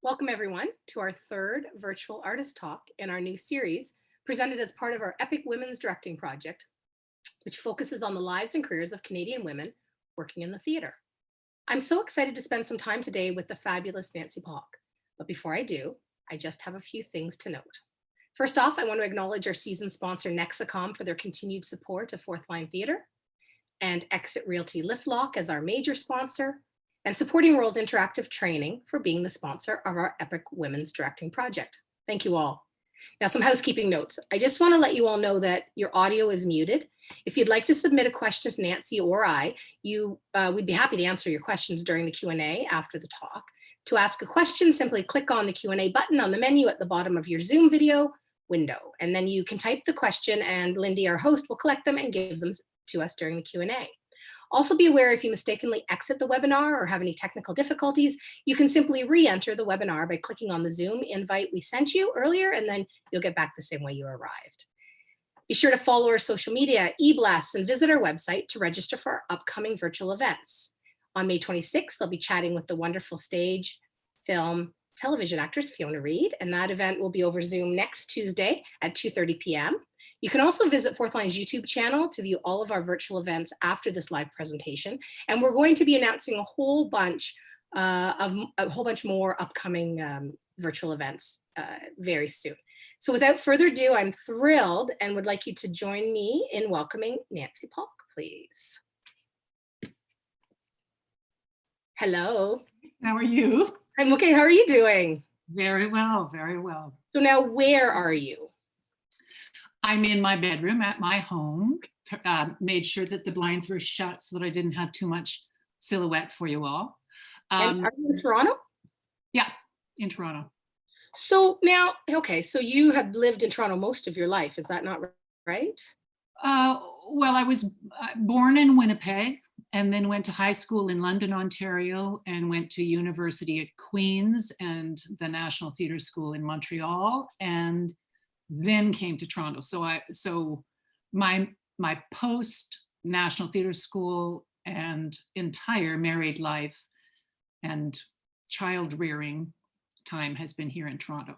Welcome everyone to our third virtual artist talk in our new series presented as part of our Epic Women's Directing Project, which focuses on the lives and careers of Canadian women working in the theater. I'm so excited to spend some time today with the fabulous Nancy Palk. But before I do, I just have a few things to note. First off, I want to acknowledge our season sponsor Nexicom for their continued support of Fourth Line Theatre, and Exit Realty LiftLock as our major sponsor, and Supporting Roles Interactive Training for being the sponsor of our Epic Women's Directing Project. Thank you all. Now, some housekeeping notes. I just want to let you all know that your audio is muted. If you'd like to submit a question to Nancy or I, we'd be happy to answer your questions during the Q&A after the talk. To ask a question, simply click on the Q&A button on the menu at the bottom of your Zoom video window, and then you can type the question and Lindy, our host, will collect them and give them to us during the Q&A. Also be aware if you mistakenly exit the webinar or have any technical difficulties, you can simply re-enter the webinar by clicking on the Zoom invite we sent you earlier, and then you'll get back the same way you arrived. Be sure to follow our social media, e-blasts, and visit our website to register for our upcoming virtual events. On May 26th, I'll be chatting with the wonderful stage, film, television actress Fiona Reed, and that event will be over Zoom next Tuesday at 2:30 p.m. You can also visit Fourth Line's YouTube channel to view all of our virtual events after this live presentation. And we're going to be announcing a whole bunch more upcoming virtual events very soon. So without further ado, I'm thrilled and would like you to join me in welcoming Nancy Palk, please. Hello. How are you? I'm okay. How are you doing? Very well, very well. So now where are you? I'm in my bedroom at my home, made sure that the blinds were shut so that I didn't have too much silhouette for you all. And are you in Toronto? Yeah, in Toronto. So now, okay, so you have lived in Toronto most of your life, is that not right? Well, I was born in Winnipeg and then went to high school in London, Ontario, and went to university at Queen's and the National Theatre School in Montreal, and then came to Toronto. So my post National Theatre School and entire married life and child rearing time has been here in Toronto.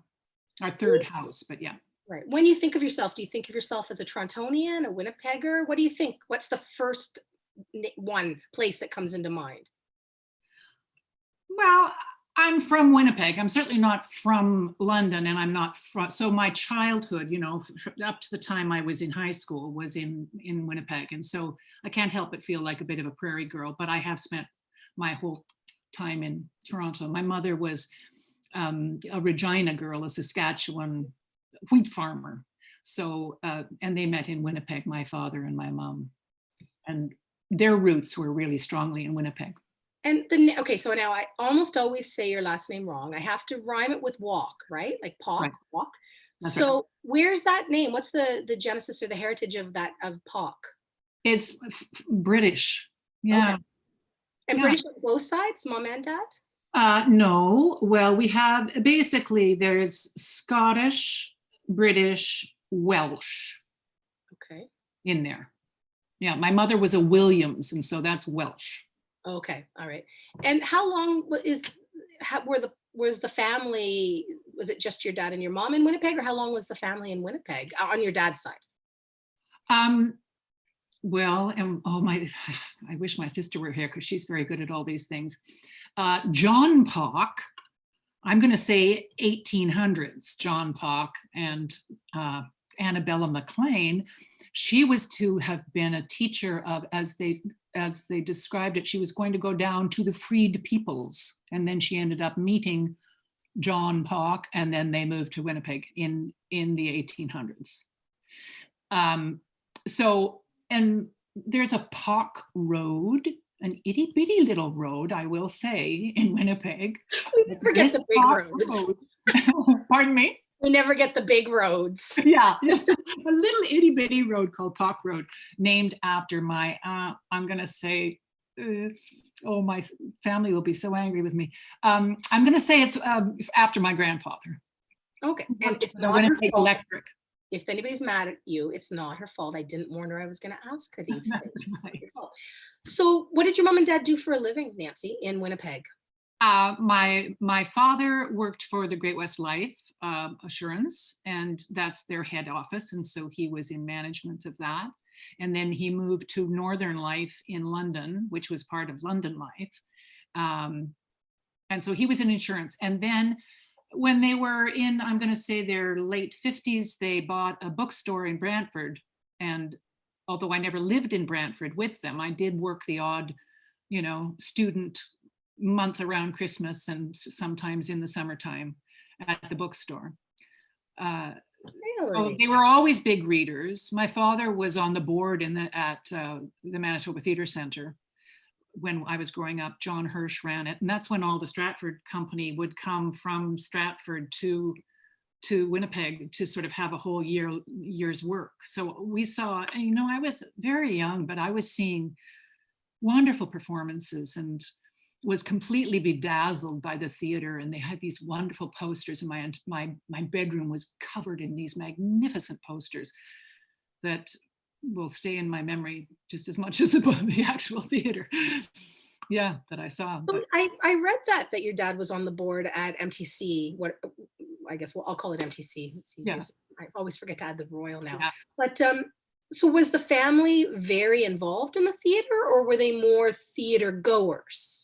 Our third house, but yeah. Right. When you think of yourself, do you think of yourself as a Torontonian, a Winnipegger? What do you think? What's the first one place that comes into mind? Well, I'm from Winnipeg. I'm certainly not from London, and I'm not from, so my childhood, you know, up to the time I was in high school was in Winnipeg. And so I can't help but feel like a bit of a prairie girl, but I have spent my whole time in Toronto. My mother was a Regina girl, a Saskatchewan wheat farmer. So, and they met in Winnipeg, my father and my mom, and their roots were really strongly in Winnipeg. And okay, so now I almost always say your last name wrong. I have to rhyme it with walk, right? Like Palk, Right. walk. That's So right. where's that name? What's the genesis or the heritage of that, of Palk? It's British. Yeah. Okay. And Yeah. British on both sides, mom and dad? No, well, we have basically there's Scottish, British, Welsh Okay. in there. Yeah, my mother was a Williams, and so that's Welsh. Okay, all right. And how long was the family, was it just your dad and your mom in Winnipeg, or how long was the family in Winnipeg on your dad's side? Well, and I wish my sister were here because she's very good at all these things. John Palk, I'm going to say 1800s, John Palk and Annabella McLean. She was to have been a teacher of, as they described it, she was going to go down to the freed peoples. And then she ended up meeting John Palk, and then they moved to Winnipeg in the 1800s. So, and there's a Palk Road, an itty bitty little road, I will say, in Winnipeg. We forget the big roads. Pardon me? We never get the big roads. Yeah, just a little itty bitty road called Palk Road, named after my, I'm going to say, oh, my family will be so angry with me. I'm going to say it's after my grandfather. Okay. And it's not Winnipeg Electric. If anybody's mad at you, it's not her fault. I didn't warn her I was going to ask her these things. Right. So what did your mom and dad do for a living, Nancy, in Winnipeg? My father worked for the Great West Life Assurance, and that's their head office, and so he was in management of that. And then he moved to Northern Life in London, which was part of London Life. And so he was in insurance. And then when they were in, I'm going to say their late 50s, they bought a bookstore in Brantford. And although I never lived in Brantford with them, I did work the odd, student month around Christmas and sometimes in the summertime at the bookstore. So they were always big readers. My father was on the board at the Manitoba Theatre Centre when I was growing up. John Hirsch ran it, and that's when all the Stratford company would come from Stratford to Winnipeg to sort of have a whole year's work. So we saw, I was very young, but I was seeing wonderful performances and was completely bedazzled by the theater. And they had these wonderful posters, and my bedroom was covered in these magnificent posters that will stay in my memory just as much as the actual theater. Yeah, that I saw. But I read that your dad was on the board at MTC. What I guess I'll call it MTC. Yeah. I always forget to add the Royal now. Yeah. But so was the family very involved in the theater, or were they more theater goers?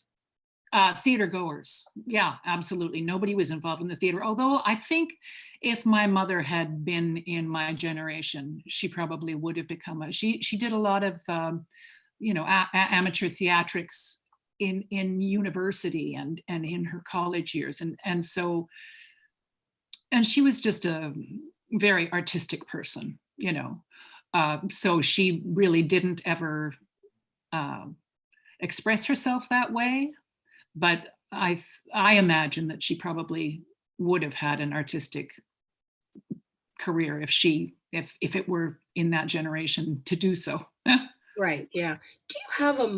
Theater goers. Yeah, absolutely. Nobody was involved in the theater. Although I think if my mother had been in my generation, she probably would have become she did a lot of, amateur theatrics in university and in her college years. And she was just a very artistic person, so she really didn't ever express herself that way. But I imagine that she probably would have had an artistic career if it were in that generation to do so. Right. Yeah. Do you have a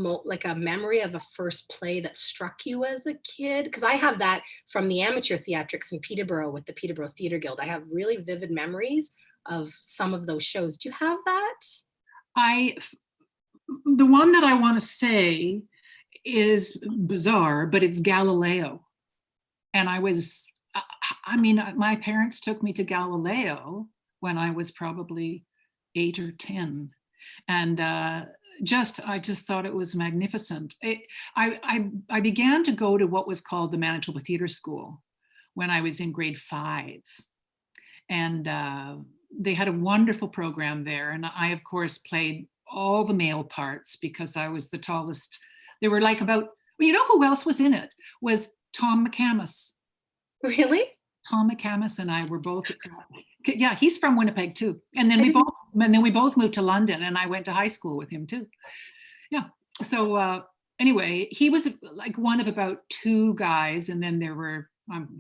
memory of a first play that struck you as a kid? Because I have that from the amateur theatrics in Peterborough with the Peterborough Theatre Guild. I have really vivid memories of some of those shows. Do you have that? The one that I want to say is bizarre, but it's Galileo. And my parents took me to Galileo when I was probably 8 or 10. And I just thought it was magnificent. I began to go to what was called the Manitoba Theatre School when I was in grade 5. And they had a wonderful program there. And I, of course, played all the male parts because I was the tallest. They were like who else was in it? Was Tom McCamus. Really? Tom McCamus and I were both, yeah, he's from Winnipeg too. And then we both moved to London, and I went to high school with him too. Yeah. So anyway, he was like one of about 2 guys, and then there were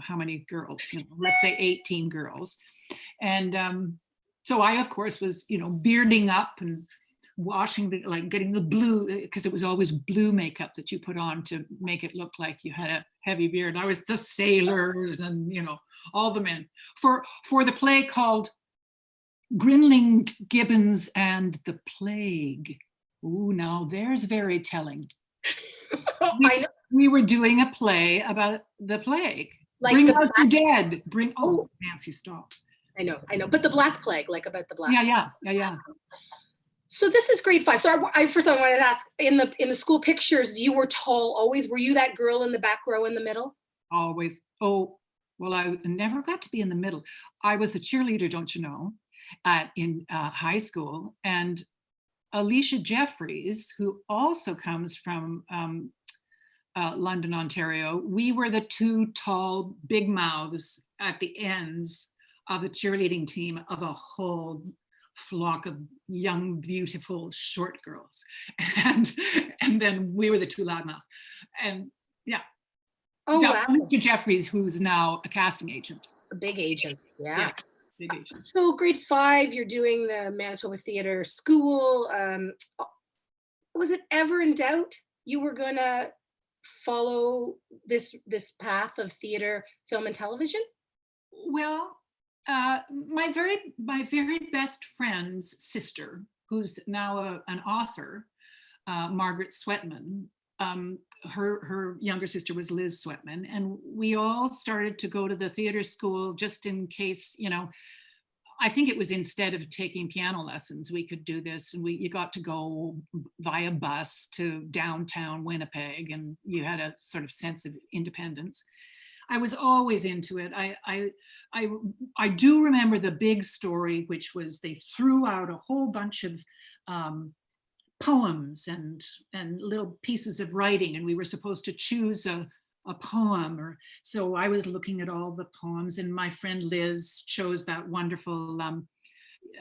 how many girls? Let's say 18 girls. And so I, of course, was bearding up and washing getting the blue, because it was always blue makeup that you put on to make it look like you had a heavy beard. I was the sailors and all the men for the play called Grinling, Gibbons and the Plague. Ooh, now there's very telling. I know. We were doing a play about the plague. Like Bring out your dead. Nancy, stop. I know. But the Black Plague, like about the Black. Yeah. So this is grade 5. So first I wanted to ask, in the school pictures, you were tall always. Were you that girl in the back row in the middle? Always. Oh, well, I never got to be in the middle. I was the cheerleader, don't you know, in high school. And Alicia Jeffries, who also comes from London, Ontario, we were the 2 tall big mouths at the ends of the cheerleading team of a whole flock of young, beautiful, short girls. And then we were the 2 loudmouths. And yeah. Oh, wow. Jeffries, who's now a casting agent. A big agent. Yeah. Big agent. So grade 5, you're doing the Manitoba Theatre School. Was it ever in doubt you were gonna follow this path of theater, film, and television? Well, my very best friend's sister, who's now an author, Margaret Sweatman, her younger sister was Liz Sweatman, and we all started to go to the theater school just in case, I think it was instead of taking piano lessons, we could do this, and you got to go via bus to downtown Winnipeg, and you had a sort of sense of independence. I was always into it. I do remember the big story, which was they threw out a whole bunch of poems and little pieces of writing, and we were supposed to choose a poem. So I was looking at all the poems, and my friend Liz chose that wonderful,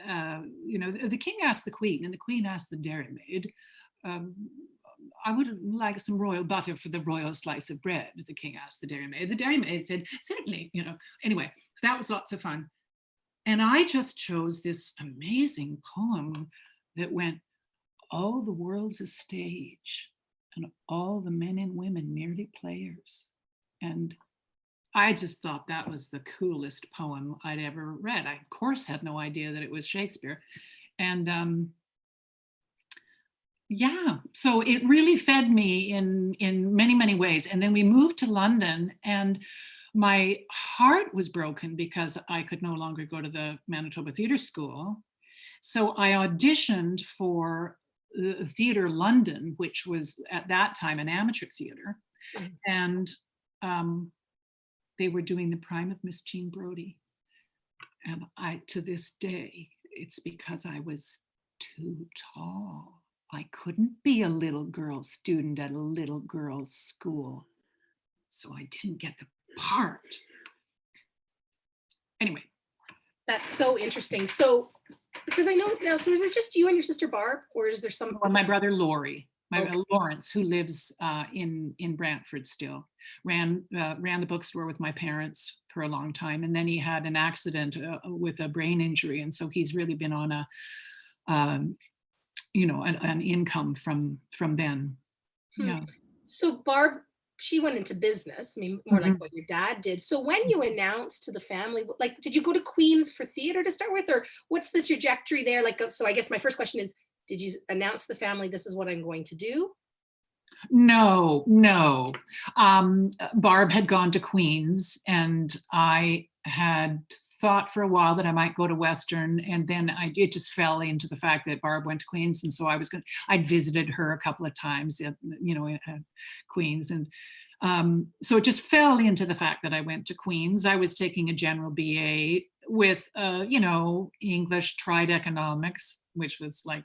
the king asked the queen, and the queen asked the dairymaid, I would like some royal butter for the royal slice of bread, the king asked the dairymaid. The dairymaid said, certainly, Anyway, that was lots of fun. And I just chose this amazing poem that went, all the world's a stage, and all the men and women merely players. And I just thought that was the coolest poem I'd ever read. I, of course, had no idea that it was Shakespeare. And yeah, so it really fed me in many, many ways. And then we moved to London, and my heart was broken because I could no longer go to the Manitoba Theatre School. So I auditioned for the Theatre London, which was at that time an amateur theatre. And they were doing The Prime of Miss Jean Brodie. And to this day, it's because I was too tall. I couldn't be a little girl student at a little girl's school. So I didn't get the part. Anyway. That's so interesting. So, because I know now, so is it just you and your sister Barb, or is there some? Well, my brother Laurie, Lawrence, who lives in Brantford still, ran the bookstore with my parents for a long time, and then he had an accident with a brain injury, and so he's really been on an income from then. Yeah. So Barb, she went into business. I mean, more like what your dad did. So when you announced to the family, like, did you go to Queen's for theater to start with, or what's the trajectory there? Like, so I guess my first question is, did you announce to the family, this is what I'm going to do? No. Barb had gone to Queen's, and I had thought for a while that I might go to Western, and then it just fell into the fact that Barb went to Queen's, and so I'd visited her a couple of times at Queen's, and so it just fell into the fact that I went to Queen's. I was taking a general BA with English, tried economics, which was like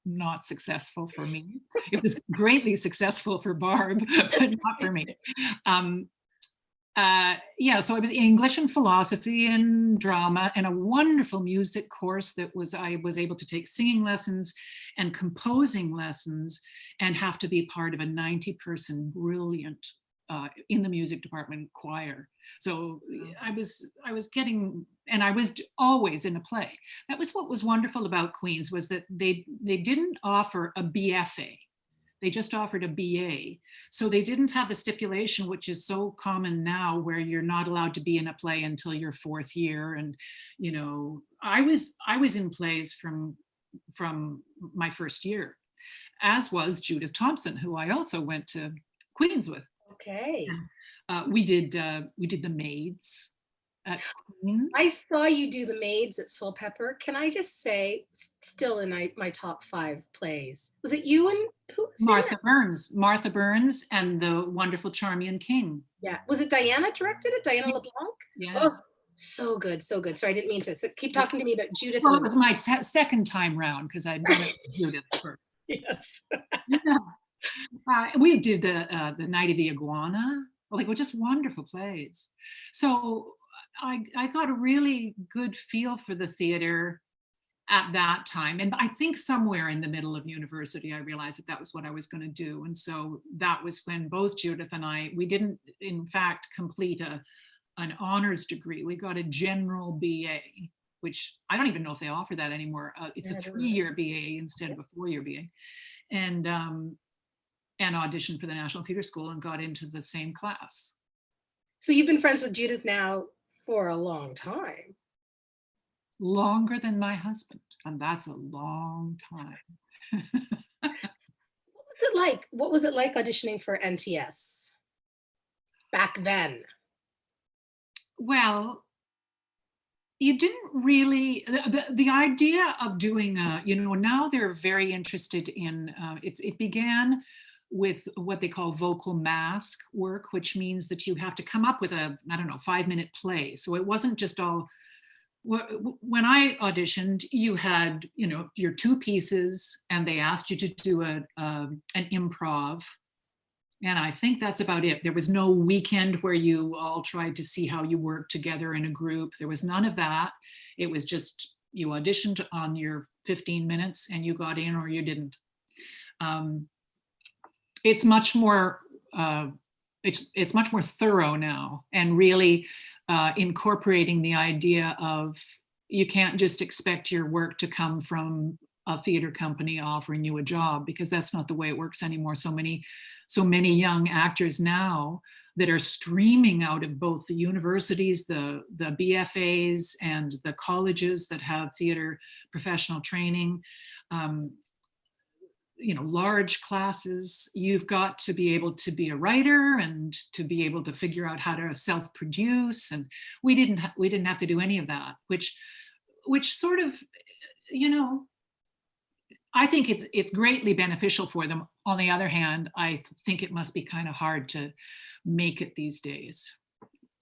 not successful for me. It was greatly successful for Barb, but not for me. So I was English and philosophy and drama, and a wonderful music course I was able to take singing lessons and composing lessons, and have to be part of a 90-person brilliant in the music department choir. So I was getting, and I was always in a play. That was what was wonderful about Queen's, was that they didn't offer a BFA. They just offered a BA. So they didn't have the stipulation, which is so common now, where you're not allowed to be in a play until your fourth year. And, I was in plays from my first year, as was Judith Thompson, who I also went to Queen's with. Okay. We did The Maids at Queen's. I saw you do The Maids at Soulpepper. Can I just say, still in my top 5 plays. Was it you and who? Martha Burns and the wonderful Charmian King. Yeah. Was it Diana directed it? Diana LeBlanc? Yes. Oh, so good, so good. Sorry, I didn't mean to. So keep talking to me about Judith. Well, it was my second time round, because I'd done it with Judith first. Yes. Yeah. We did the Night of the Iguana. Just wonderful plays. So I got a really good feel for the theater at that time. And I think somewhere in the middle of university, I realized that was what I was going to do. And so that was when both Judith and we didn't, in fact, complete an honors degree. We got a general BA, which I don't even know if they offer that anymore. It's a 3-year BA instead of a 4-year BA. And auditioned for the National Theatre School and got into the same class. So you've been friends with Judith now for a long time. Longer than my husband, and that's a long time. What was was it like? What was it like auditioning for NTS back then? Well, you didn't really, the idea of doing now they're very interested in, it began with what they call vocal mask work, which means that you have to come up with a, I don't know, 5-minute play. So it wasn't just all, when I auditioned, you had, your two pieces and they asked you to do an improv. And I think that's about it. There was no weekend where you all tried to see how you worked together in a group. There was none of that. It was just you auditioned on your 15 minutes and you got in or you didn't. It's much more it's much more thorough now, and really incorporating the idea of you can't just expect your work to come from a theater company offering you a job, because that's not the way it works anymore. So many young actors now that are streaming out of both the universities, the BFAs, and the colleges that have theater professional training, large classes. You've got to be able to be a writer and to be able to figure out how to self-produce. And we didn't have to do any of that, which sort of, I think it's greatly beneficial for them. On the other hand, I think it must be kind of hard to make it these days,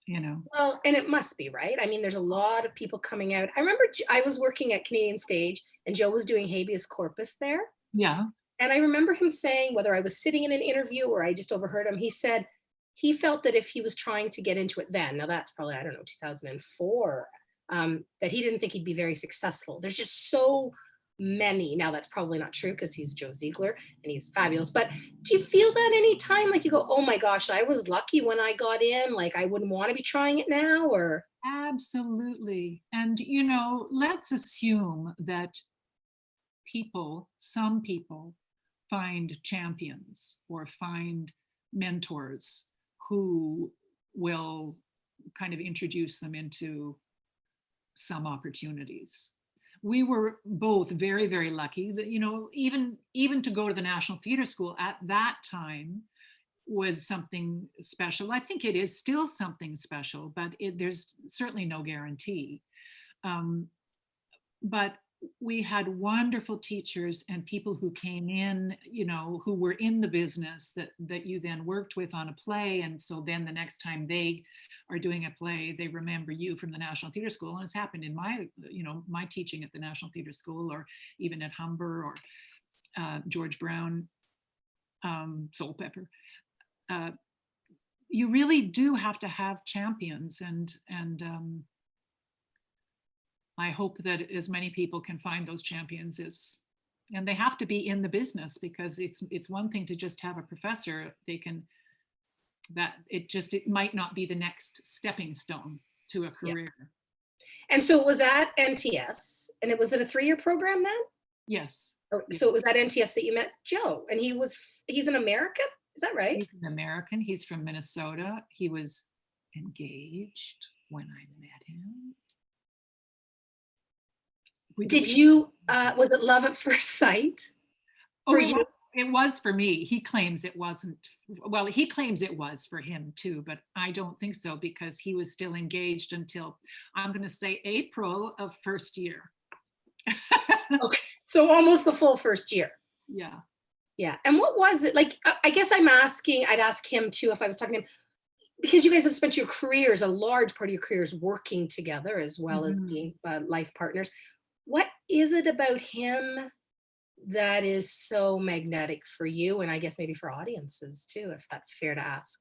Well, and it must be, right? I mean, there's a lot of people coming out. I remember I was working at Canadian Stage and Joe was doing habeas corpus there. Yeah. And I remember him saying, whether I was sitting in an interview or I just overheard him, he said he felt that if he was trying to get into it then, now that's probably, I don't know, 2004, that he didn't think he'd be very successful. There's just so many. Now that's probably not true because he's Joe Ziegler and he's fabulous. But do you feel that any time, like you go, oh my gosh, I was lucky when I got in, like I wouldn't want to be trying it now? Or Absolutely. And, let's assume that some people find champions or find mentors who will kind of introduce them into some opportunities. We were both very, very lucky that, even to go to the National Theatre School at that time was something special. I think it is still something special, but there's certainly no guarantee. But we had wonderful teachers and people who came in, who were in the business that you then worked with on a play. And so then the next time they are doing a play, they remember you from the National Theatre School. And it's happened in my teaching at the National Theatre School, or even at Humber, or George Brown, Soulpepper. You really do have to have champions, and I hope that as many people can find those champions and they have to be in the business, because it's one thing to just have a professor. It might not be the next stepping stone to a career. Yeah. And so it was at NTS, and it was at a 3-year program then? Yes. So it was at NTS that you met Joe, and he's an American, is that right? He's an American. He's from Minnesota. He was engaged when I met him. Did you, was it love at first sight? It was for me. He claims it wasn't. Well, he claims it was for him too, but I don't think so, because he was still engaged until, I'm going to say, April of first year. Okay, so almost the full first year. Yeah. Yeah. And what was it like? I guess I'd ask him too if I was talking to him, because you guys have spent your careers, a large part of your careers, working together as well as being life partners. What is it about him that is so magnetic for you, and I guess maybe for audiences too, if that's fair to ask?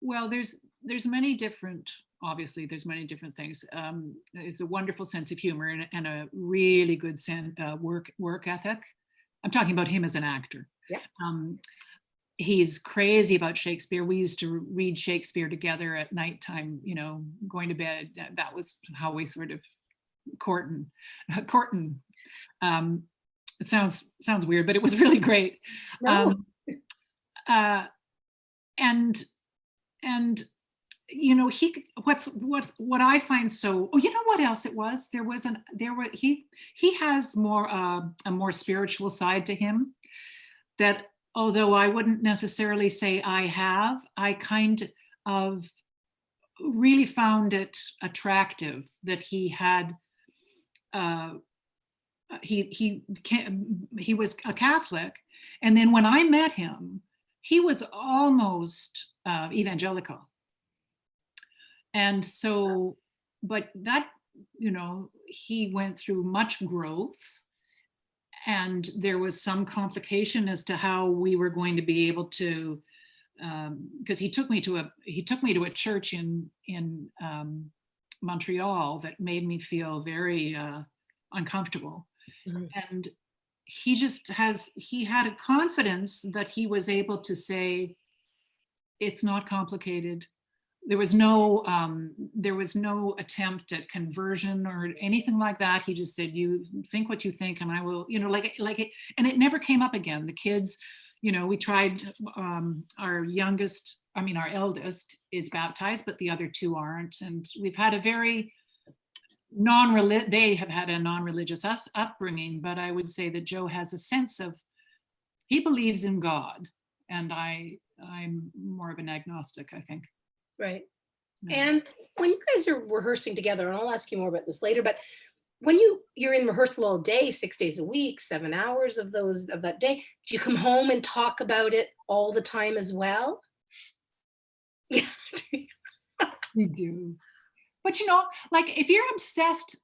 Well, there's many different, obviously there's many different things. It's a wonderful sense of humor and a really good work ethic. I'm talking about him as an actor. Yeah. He's crazy about Shakespeare. We used to read Shakespeare together at nighttime, going to bed. That was how we sort of courting. It sounds weird, but it was really great. No. And what I find so, what else it was? He has more a more spiritual side to him that although I wouldn't necessarily say I have, I kind of really found it attractive that he had, he was a Catholic, and then when I met him, he was almost evangelical. And so, but that, you know, he went through much growth, and there was some complication as to how we were going to be able to, because he took me to a church in Montreal that made me feel very uncomfortable. Mhm. And he had a confidence that he was able to say, it's not complicated. There was no attempt at conversion or anything like that. He just said, you think what you think, and I will, you know, and it never came up again. The kids, you know, we tried, our eldest is baptized, but the other two aren't. And we've had a very they have had a non-religious upbringing, but I would say that Joe has a sense of, he believes in God, and I'm more of an agnostic, I think. Right. Yeah. And when you guys are rehearsing together, and I'll ask you more about this later, but when you're in rehearsal all day, 6 days a week, 7 hours of that day, do you come home and talk about it all the time as well? Yeah. We do. But you know, like if you're obsessed,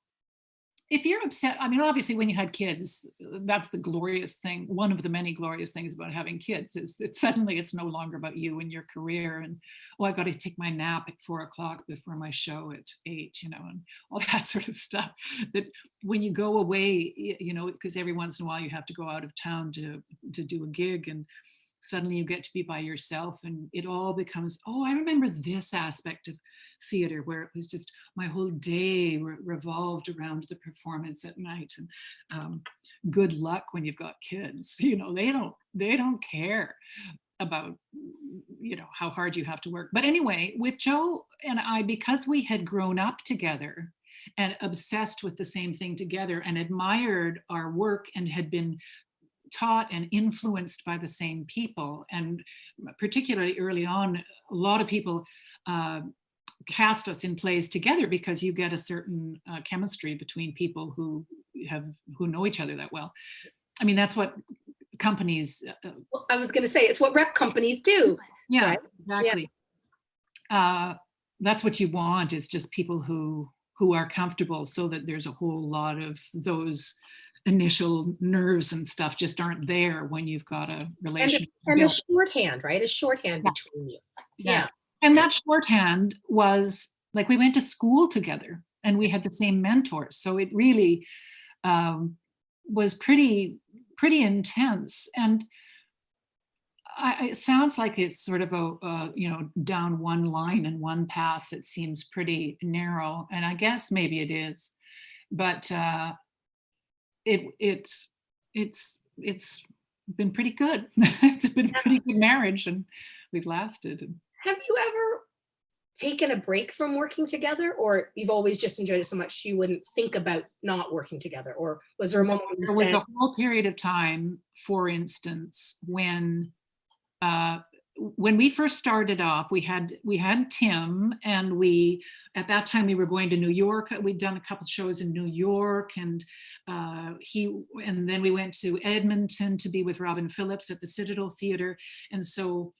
I mean, obviously when you had kids, that's the glorious thing. One of the many glorious things about having kids is that suddenly it's no longer about you and your career and, oh, I got to take my nap at 4 o'clock before my show at 8, you know, and all that sort of stuff. That when you go away, you know, because every once in a while you have to go out of town to do a gig, and suddenly you get to be by yourself, and it all becomes, oh, I remember this aspect of theater where it was just my whole day revolved around the performance at night. And good luck when you've got kids. You know, they don't care about, you know, how hard you have to work. But anyway, with Joe and I, because we had grown up together and obsessed with the same thing together and admired our work and had been taught and influenced by the same people, and particularly early on, a lot of people cast us in plays together because you get a certain chemistry between people who know each other that well. I mean, that's what companies. Well, I was going to say, it's what rep companies do. Yeah, right? exactly. Yeah. That's what you want, is just people who are comfortable, so that there's a whole lot of those initial nerves and stuff just aren't there when you've got a relationship. And a shorthand, right? A shorthand between you. Yeah. And that shorthand was like, we went to school together and we had the same mentors. So it really was pretty intense. And it sounds like it's sort of a you know, down one line and one path that seems pretty narrow. And I guess maybe it is, but it's been pretty good. It's been a pretty good marriage, and we've lasted. Have you ever taken a break from working together, or you've always just enjoyed it so much you wouldn't think about not working together? Or was there a moment there was a whole period of time, for instance, when we first started off, we had Tim, and at that time we were going to New York. We'd done a couple shows in New York, and then we went to Edmonton to be with Robin Phillips at the Citadel Theatre. And so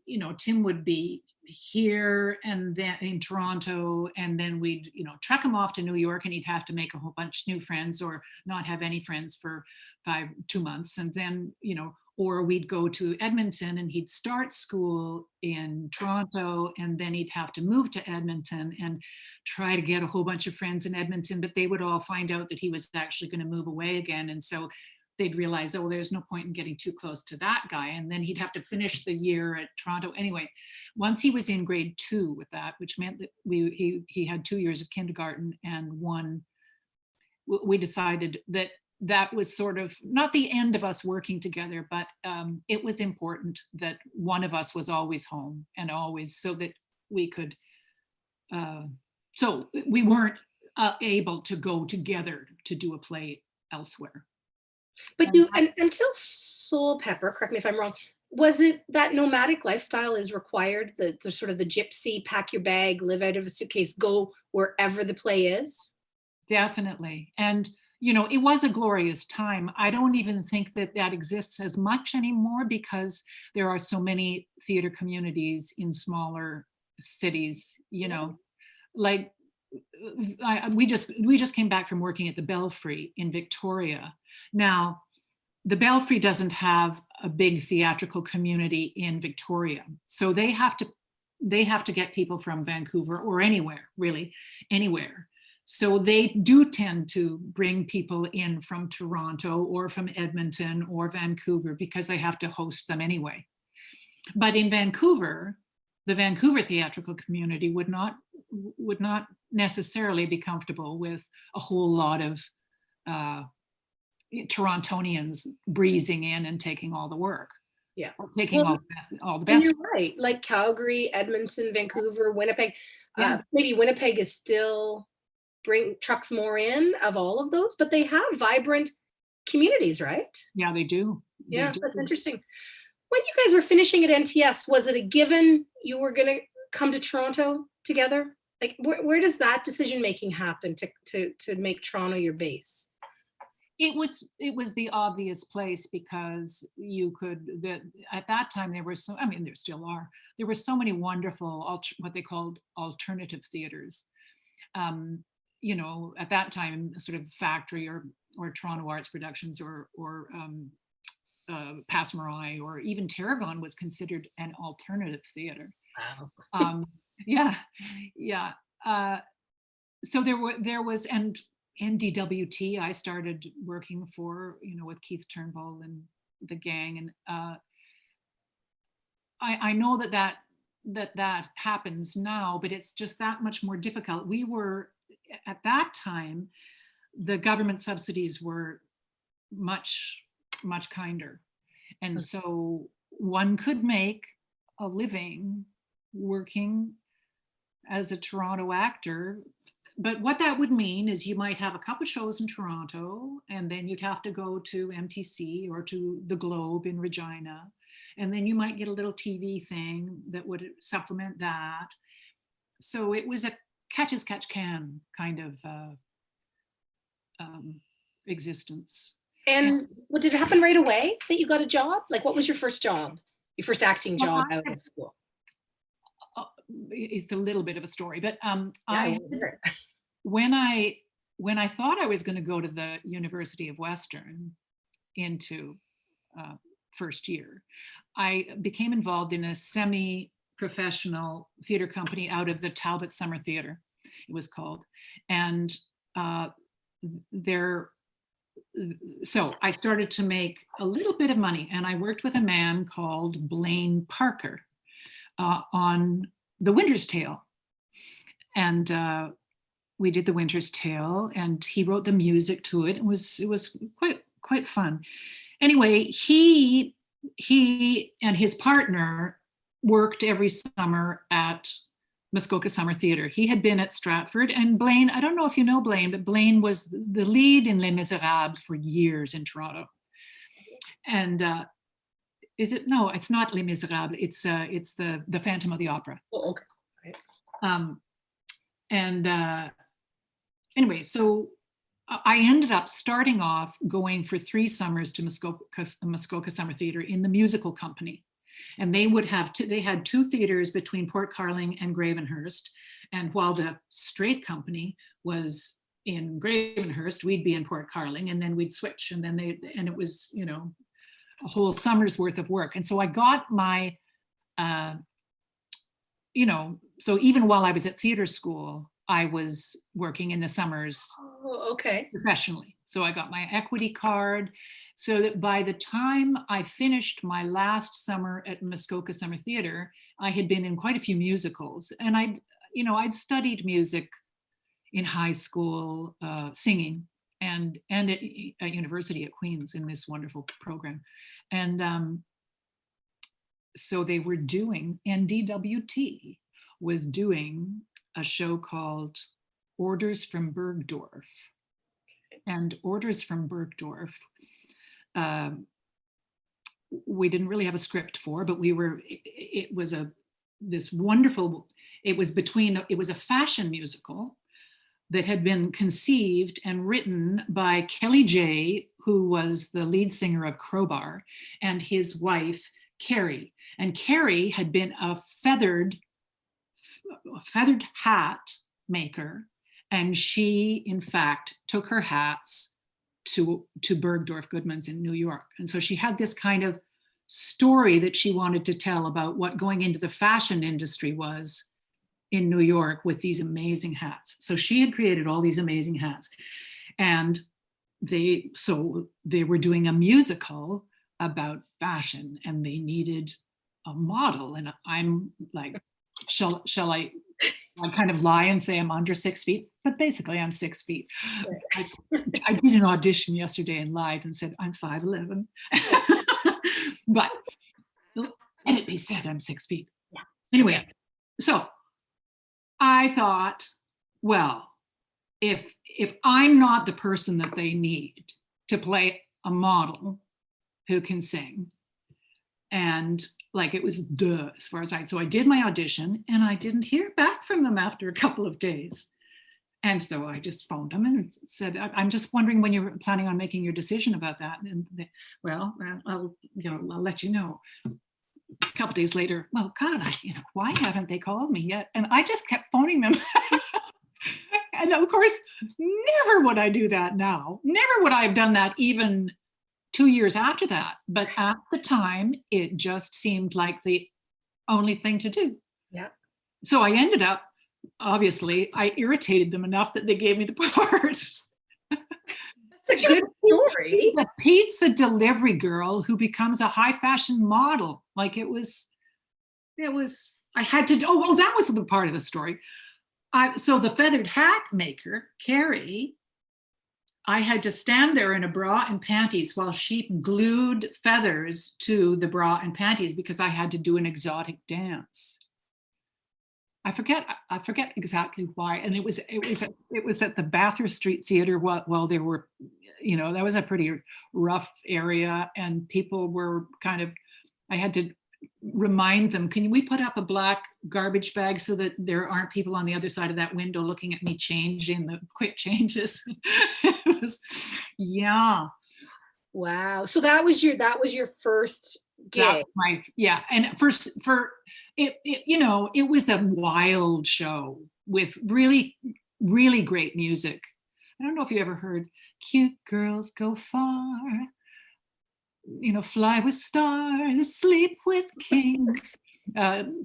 you know, Tim would be here and then in Toronto, and then we'd, you know, truck him off to New York, and he'd have to make a whole bunch of new friends or not have any friends for 2 months. And then, you know, or we'd go to Edmonton and he'd start school in Toronto, and then he'd have to move to Edmonton and try to get a whole bunch of friends in Edmonton, but they would all find out that he was actually going to move away again. And so they'd realize, oh, there's no point in getting too close to that guy. And then he'd have to finish the year at Toronto. Anyway, once he was in grade 2 with that, which meant that he had 2 years of kindergarten and we decided that was sort of not the end of us working together, but it was important that one of us was always home, and always, so that we could, so we weren't able to go together to do a play elsewhere. But And until Soulpepper, correct me if I'm wrong, was it that nomadic lifestyle is required, the sort of the gypsy, pack your bag, live out of a suitcase, go wherever the play is? definitely. And, it was a glorious time. I don't even think that that exists as much anymore because there are so many theater communities in smaller cities, like we just came back from working at the Belfry in Victoria. Now, the Belfry doesn't have a big theatrical community in Victoria, so they have to get people from Vancouver or anywhere, really, anywhere. So they do tend to bring people in from Toronto or from Edmonton or Vancouver because they have to host them anyway. But in Vancouver, the Vancouver theatrical community would not necessarily be comfortable with a whole lot of Torontonians breezing in and taking all the work. Yeah. Or taking all the And best. you're right, like Calgary, Edmonton, Vancouver, Winnipeg. Yeah. Maybe Winnipeg is still bring trucks more in of all of those, but they have vibrant communities, right? Yeah, they do. They Yeah, do. that's interesting. When you guys were finishing at NTS, was it a given you were going to come to Toronto together? Like, where does that decision making happen to make Toronto your base? It was the obvious place because at that time there were there still are, there were so many wonderful what they called alternative theaters. At that time, sort of Factory or Toronto Arts Productions or Passe Muraille or even Tarragon was considered an alternative theater. Wow. Yeah, yeah. So there was, and NDWT I started working for, with Keith Turnbull and the gang, and I know that happens now, but it's just that much more difficult. We were at that time, the government subsidies were much kinder, and so one could make a living working as a Toronto actor. But what that would mean is you might have a couple shows in Toronto, and then you'd have to go to MTC or to the Globe in Regina, and then you might get a little TV thing that would supplement that. So it was a catch as catch can kind of existence. And what did it happen right away that you got a job? Like, what was your first job? Your first acting job out of school? It's a little bit of a story, but when I thought I was going to go to the University of Western into first year, I became involved in a semi-professional theater company out of the Talbot Summer Theater, it was called. And so I started to make a little bit of money, and I worked with a man called Blaine Parker on The Winter's Tale. And we did The Winter's Tale, and he wrote the music to it. It was quite fun. Anyway, he and his partner worked every summer at Muskoka Summer Theater. He had been at Stratford, and Blaine, I don't know if you know Blaine, but Blaine was the lead in Les Miserables for years in Toronto. And no, it's not Les Miserables. It's the Phantom of the Opera. Oh, okay. Right. Anyway, so I ended up starting off going for 3 summers to Muskoka Summer Theater in the musical company. And they had 2 theaters between Port Carling and Gravenhurst. And while the straight company was in Gravenhurst, we'd be in Port Carling, and then we'd switch. And it was, a whole summer's worth of work. And so I got my, so even while I was at theater school, I was working in the summers professionally. So I got my equity card, so that by the time I finished my last summer at Muskoka Summer Theater, I had been in quite a few musicals. And I'd studied music in high school, singing, and at university at Queen's in this wonderful program. And so they were doing, NDWT was doing a show called Orders from Bergdorf. And Orders from Bergdorf we didn't really have a script for, but it was this wonderful, it was a fashion musical that had been conceived and written by Kelly J, who was the lead singer of Crowbar, and his wife, Carrie. And Carrie had been a feathered hat maker, and she, in fact, took her hats to Bergdorf Goodman's in New York. And so she had this kind of story that she wanted to tell about what going into the fashion industry was in New York with these amazing hats. So she had created all these amazing hats. And they were doing a musical about fashion, and they needed a model. And I'm like, shall I kind of lie and say I'm under 6 feet? But basically I'm 6 feet. I did an audition yesterday and lied and said I'm 5'11". But let it be said, I'm 6 feet. Yeah. Anyway, so I thought, well, if I'm not the person that they need to play a model who can sing, and like it was as far as so I did my audition, and I didn't hear back from them after a couple of days. And so I just phoned them and said, I'm just wondering when you're planning on making your decision about that. And well, I'll let you know. A couple days later, well, God, why haven't they called me yet? And I just kept phoning them. And of course, never would I do that now. Never would I have done that even 2 years after that. But at the time, it just seemed like the only thing to do. Yeah. So I ended up, obviously, I irritated them enough that they gave me the part. That's a good story. The pizza delivery girl who becomes a high fashion model. Like it was, I had to, that was the part of the story. So the feathered hat maker, Carrie, I had to stand there in a bra and panties while she glued feathers to the bra and panties because I had to do an exotic dance. I forget exactly why. And it was at the Bathurst Street Theater while there were, that was a pretty rough area, and people were I had to remind them, can we put up a black garbage bag so that there aren't people on the other side of that window looking at me changing the quick changes. It was, yeah. Wow. So that was your first gig. And it was a wild show with really, really great music. I don't know if you ever heard Cute Girls Go Far, Fly with Stars, Sleep with Kings.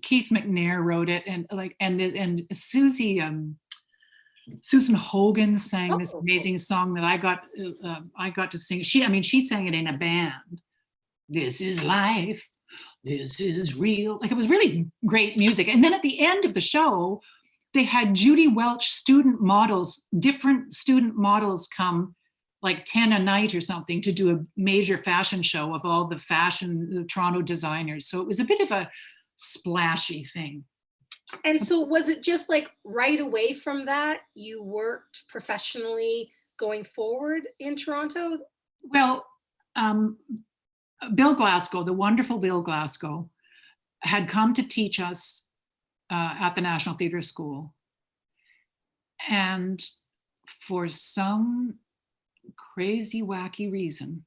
Keith McNair wrote it, and Susan Hogan sang this amazing song that I got to sing. She sang it in a band. This is life. This is real. Like, it was really great music. And then at the end of the show, they had Judy Welch different student models come, like 10 a night or something, to do a major fashion show of all the Toronto designers. So it was a bit of a splashy thing. And so was it just like right away from that, you worked professionally going forward in Toronto? Well, Bill Glasgow, the wonderful Bill Glasgow, had come to teach us at the National Theatre School. And for some crazy, wacky reason,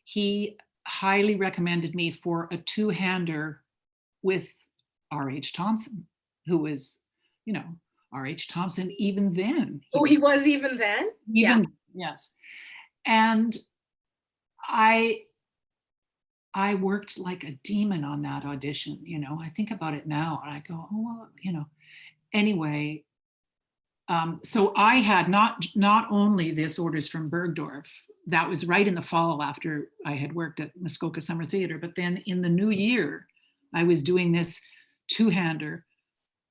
he highly recommended me for a two-hander with R.H. Thompson, who was, R.H. Thompson even then. He was even then? Yes. And I worked like a demon on that audition. I think about it now and I go, anyway. So I had not only this orders from Bergdorf, that was right in the fall after I had worked at Muskoka Summer Theatre, but then in the new year, I was doing this two-hander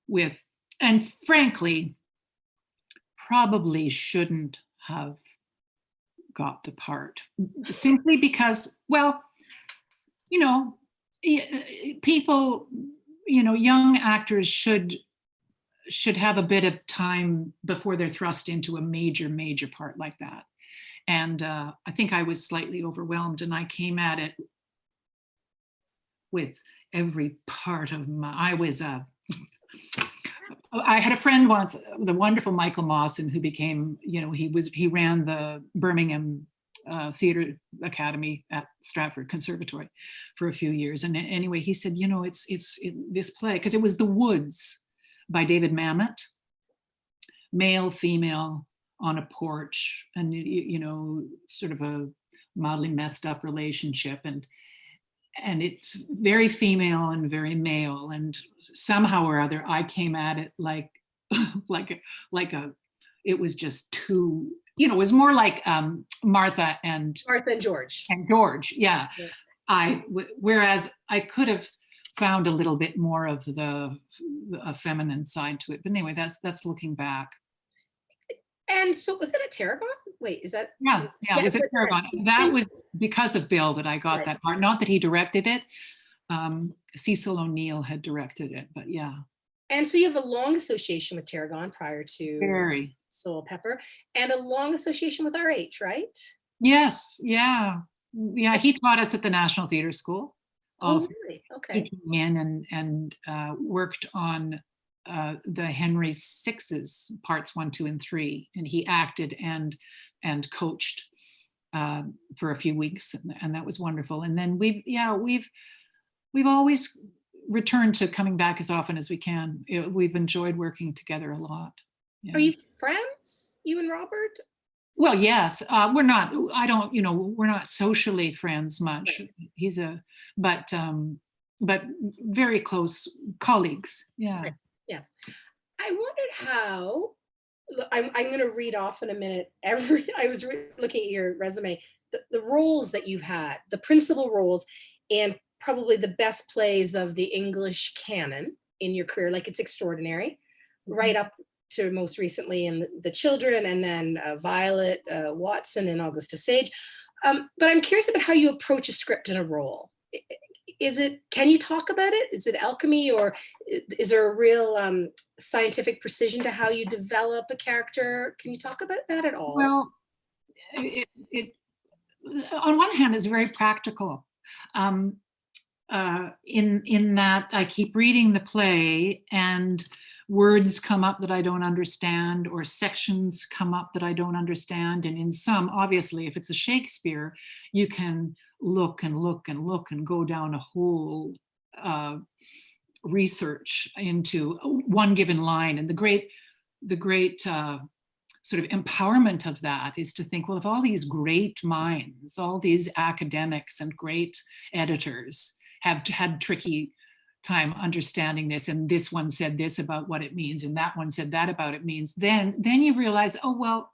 with, and frankly, probably shouldn't have got the part, simply because, people, young actors should have a bit of time before they're thrust into a major part like that. And I think I was slightly overwhelmed, and I came at it with every part of I had a friend once, the wonderful Michael Mawson, who became, he ran the Birmingham Theatre Academy at Stratford Conservatory for a few years. And anyway, he said, it's this play, because it was The Woods by David Mamet, male, female, on a porch, and, sort of a mildly messed up relationship. And it's very female and very male. And somehow or other, I came at it like it was just too, it was more like Martha and George. And George, yeah. Whereas I could have found a little bit more of the feminine side to it. But anyway, that's looking back. And so was it at Tarragon? Wait, is that? Yeah, it was at Tarragon. That was because of Bill that I got that part. Not that he directed it. Cecil O'Neill had directed it, but yeah. And so you have a long association with Tarragon prior to Very. Soulpepper, and a long association with RH, right? Yes, yeah. Yeah, he taught us at the National Theatre School. Oh, really? Okay. He came in and worked on the Henry Six's parts 1, 2, and 3, and he acted and coached for a few weeks, and that was wonderful. And then we've always returned to coming back as often as we can. We've enjoyed working together a lot. Yeah. Are you friends, you and Robert? Well, yes, we're not. We're not socially friends much. Right. But very close colleagues. Yeah. Right. Yeah. I wondered how. I'm going to read off in a minute. I was looking at your resume, the roles that you've had, the principal roles, and probably the best plays of the English canon in your career. Like, it's extraordinary, right up to most recently in the Children, and then Violet, Watson, and August Osage. But I'm curious about how you approach a script and a role. Can you talk about it? Is it alchemy, or is there a real scientific precision to how you develop a character? Can you talk about that at all? Well, it on one hand is very practical. In that I keep reading the play and words come up that I don't understand, or sections come up that I don't understand. And in some, obviously, if it's a Shakespeare, you can look and look and look and go down a whole research into one given line. And the great sort of empowerment of that is to think, well, if all these great minds, all these academics and great editors have had tricky time understanding this, and this one said this about what it means, and that one said that about it means, then you realize, oh, well,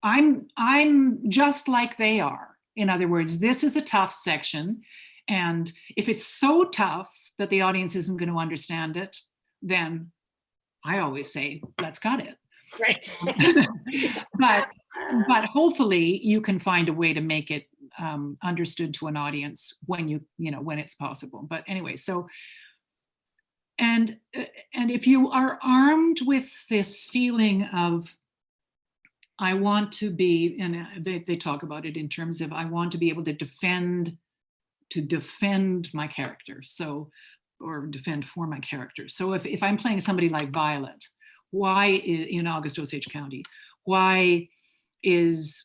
I'm just like they are. In other words, this is a tough section, and if it's so tough that the audience isn't going to understand it, then I always say, let's cut it. Right. but hopefully you can find a way to make it understood to an audience when when it's possible. But anyway, so and if you are armed with this feeling of, I want to be, and they talk about it in terms of, I want to be able to defend my character, or defend for my character. So if I'm playing somebody like Violet, why in August Osage County, why is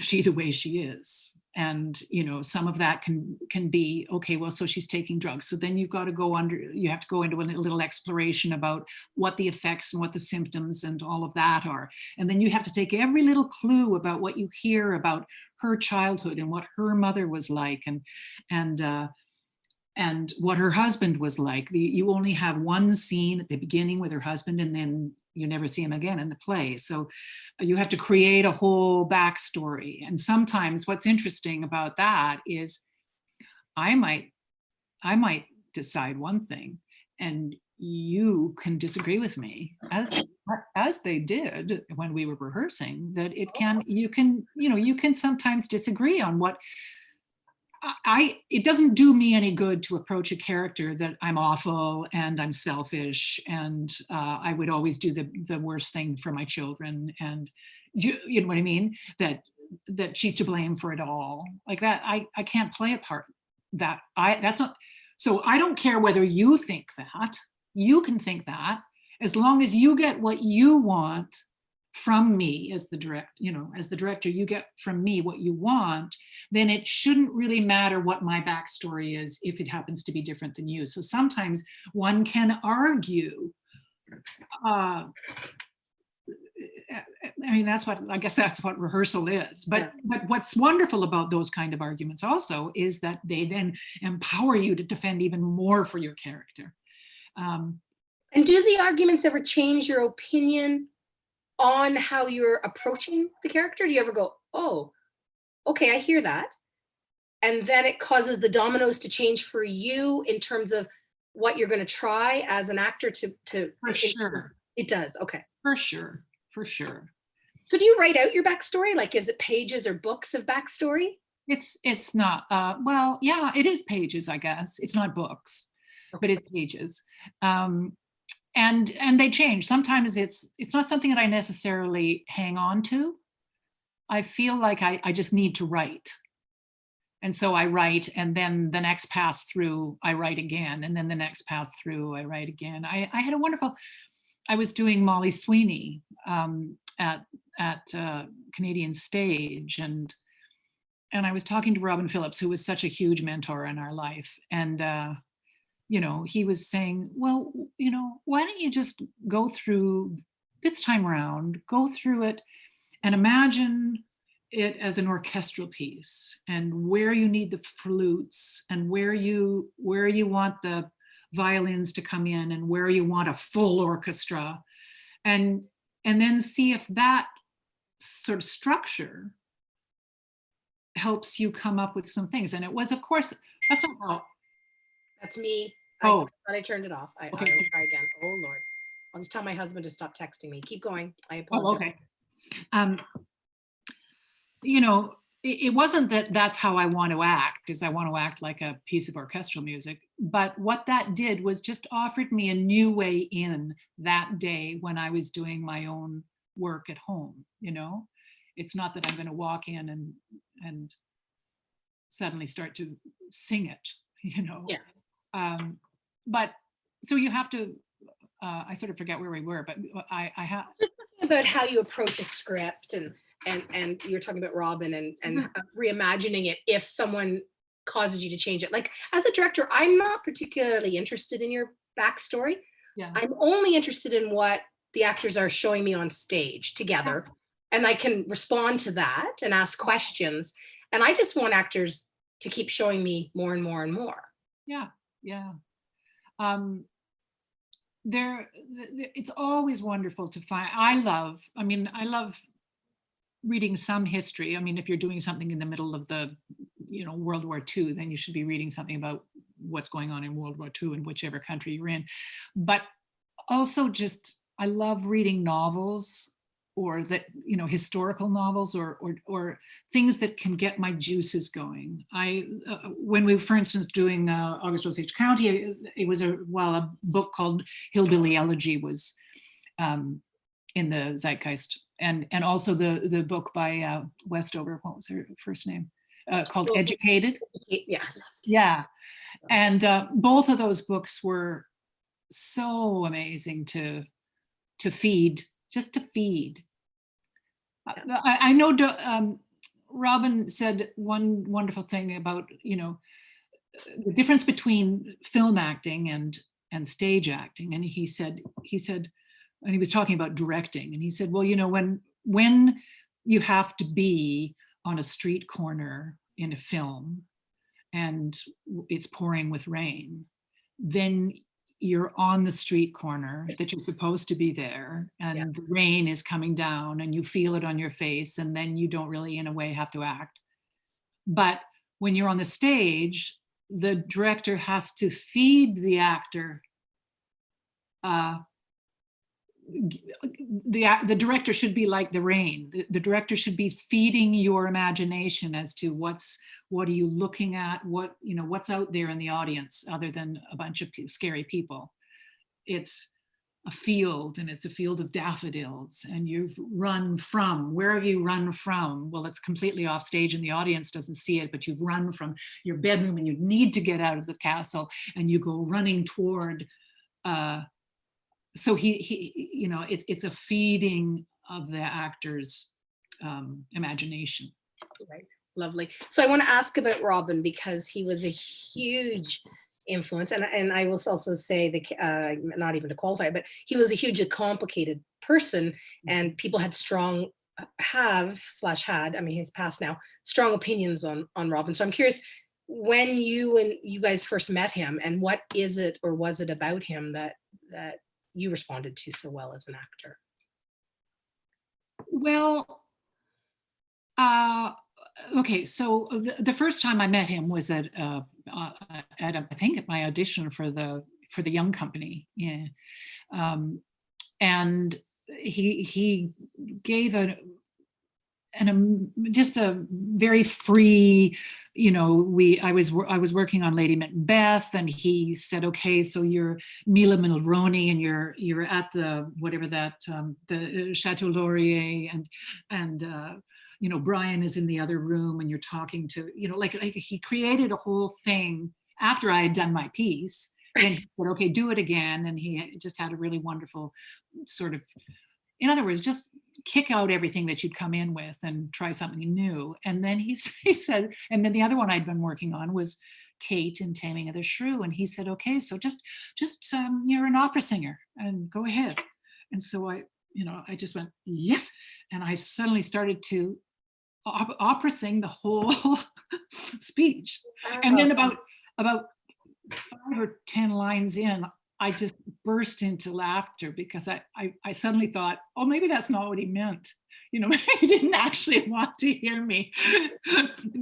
she the way she is? And some of that can be, okay, well, so she's taking drugs, so then you have to go into a little exploration about what the effects and what the symptoms and all of that are, and then you have to take every little clue about what you hear about her childhood and what her mother was like, and what her husband was like. You only have one scene at the beginning with her husband, and then you never see him again in the play. So you have to create a whole backstory. And sometimes what's interesting about that is I might decide one thing, and you can disagree with me, as they did when we were rehearsing, that you can sometimes disagree on what it doesn't do me any good to approach a character that I'm awful and I'm selfish and I would always do the worst thing for my children, and you know what I mean? That she's to blame for it all. Like that, I can't play a part that's not, so I don't care whether you think that. You can think that, as long as you get what you want from me as the director, you get from me what you want, then it shouldn't really matter what my backstory is if it happens to be different than you. So sometimes one can argue, I mean, I guess that's what rehearsal is. But what's wonderful about those kind of arguments also is that they then empower you to defend even more for your character. And do the arguments ever change your opinion on how you're approaching the character? Do you ever go, oh, okay, I hear that. And then it causes the dominoes to change for you in terms of what you're going to try as an actor to For sure. It does. Okay. For sure. For sure. So do you write out your backstory? Like, is it pages or books of backstory? It's not, well, yeah, it is pages, I guess. It's not books, but it's pages. And they change. Sometimes it's not something that I necessarily hang on to. I feel like I just need to write. And so I write, and then the next pass through, I write again. And then the next pass through, I write again. I had a wonderful, I was doing Molly Sweeney at Canadian Stage, and I was talking to Robin Phillips, who was such a huge mentor in our life. And, he was saying, well, why don't you just go through this time around, go through it and imagine it as an orchestral piece, and where you need the flutes, and where you want the violins to come in, and where you want a full orchestra, and then see if that sort of structure helps you come up with some things. And it was, of course, that's not how. That's me. Oh, I turned it off. I will okay. try again. Oh Lord. I'll just tell my husband to stop texting me. Keep going. I apologize. Oh, okay. It wasn't that that's how I want to act, is I want to act like a piece of orchestral music. But what that did was just offered me a new way in that day when I was doing my own work at home. It's not that I'm going to walk in and suddenly start to sing it, Yeah. But so you have to, I sort of forget where we were, but I have. Just talking about how you approach a script, and you're talking about Robin and reimagining it if someone causes you to change it. Like, as a director, I'm not particularly interested in your backstory. Yeah. I'm only interested in what the actors are showing me on stage together. Yeah. And I can respond to that and ask questions. And I just want actors to keep showing me more and more and more. Yeah, yeah. It's always wonderful to find. I love reading some history. I mean, if you're doing something in the middle of the, World War II, then you should be reading something about what's going on in World War II in whichever country you're in. But also I love reading novels, or that, historical novels, or things that can get my juices going. When we were, for instance, doing August Osage County, it was a book called Hillbilly Elegy was in the zeitgeist, and also the book by Westover, what was her first name, called Educated. Yeah. Yeah. And both of those books were so amazing to feed. Just to feed. I know Robin said one wonderful thing about, the difference between film acting and stage acting. And he said, and he was talking about directing, and he said, well, when you have to be on a street corner in a film and it's pouring with rain, then you're on the street corner that you're supposed to be there, and the rain is coming down and you feel it on your face, and then you don't really, in a way, have to act. But when you're on the stage, the director has to feed the actor. The director should be like the rain. The director should be feeding your imagination as to what are you looking at, what's out there in the audience other than a bunch of scary people. It's a field, and it's a field of daffodils, and you've run from, where have you run from? Well, it's completely off stage and the audience doesn't see it, but you've run from your bedroom and you need to get out of the castle, and you go running toward, so he you know, it's a feeding of the actor's imagination. Right. Lovely. So I want to ask about Robin because he was a huge influence, and I will also say that not even to qualify, but he was a hugely complicated person, and people had strong had. I mean, he's passed now. Strong opinions on Robin. So I'm curious when you guys first met him, and what is it or was it about him that you responded to so well as an actor? Well, okay, so the first time I met him was at I think at my audition for the young company, yeah, and he gave just a very free, you know, I was working on Lady Macbeth, and he said, okay, so you're Mila Mulroney, and you're at the whatever that the Chateau Laurier, and you know, Brian is in the other room, and you're talking to, you know, like he created a whole thing after I had done my piece, and he said, okay, do it again, and he just had a really wonderful sort of, in other words, just kick out everything that you'd come in with and try something new. And then he said, and then the other one I'd been working on was Kate in Taming of the Shrew. And he said, okay, so just you're an opera singer and go ahead. And so I just went, yes. And I suddenly started to opera sing the whole speech. Wow. And then about 5 or 10 lines in, I just burst into laughter because I suddenly thought, oh, maybe that's not what he meant. You know, he didn't actually want to hear me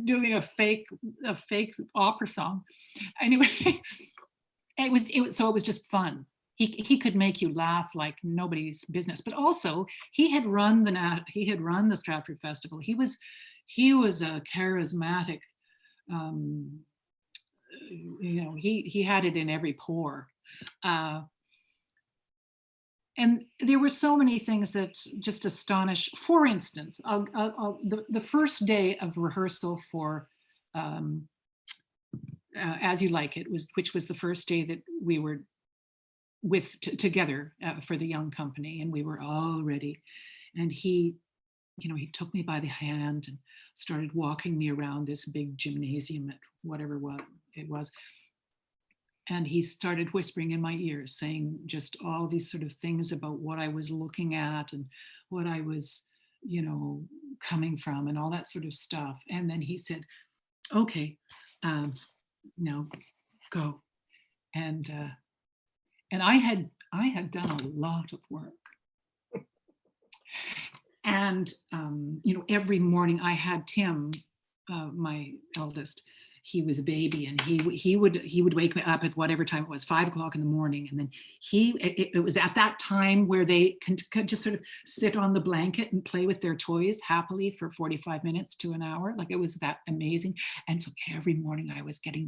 doing a fake opera song. Anyway, it was just fun. He could make you laugh like nobody's business. But also, he had run the Stratford Festival. He was a charismatic. You know, he had it in every pore. And there were so many things that just astonish. For instance, the first day of rehearsal for As You Like It, which was the first day that we were together for the young company, and we were all ready. And he took me by the hand and started walking me around this big gymnasium at whatever it was. And he started whispering in my ears, saying just all these sort of things about what I was looking at and what I was, you know, coming from and all that sort of stuff. And then he said, okay, now go. And I had done a lot of work. And, you know, every morning I had Tim, my eldest, he was a baby, and he would wake me up at whatever time it was, 5 o'clock in the morning. And then it was at that time where they could just sort of sit on the blanket and play with their toys happily for 45 minutes to an hour. Like, it was that amazing. And so every morning I was getting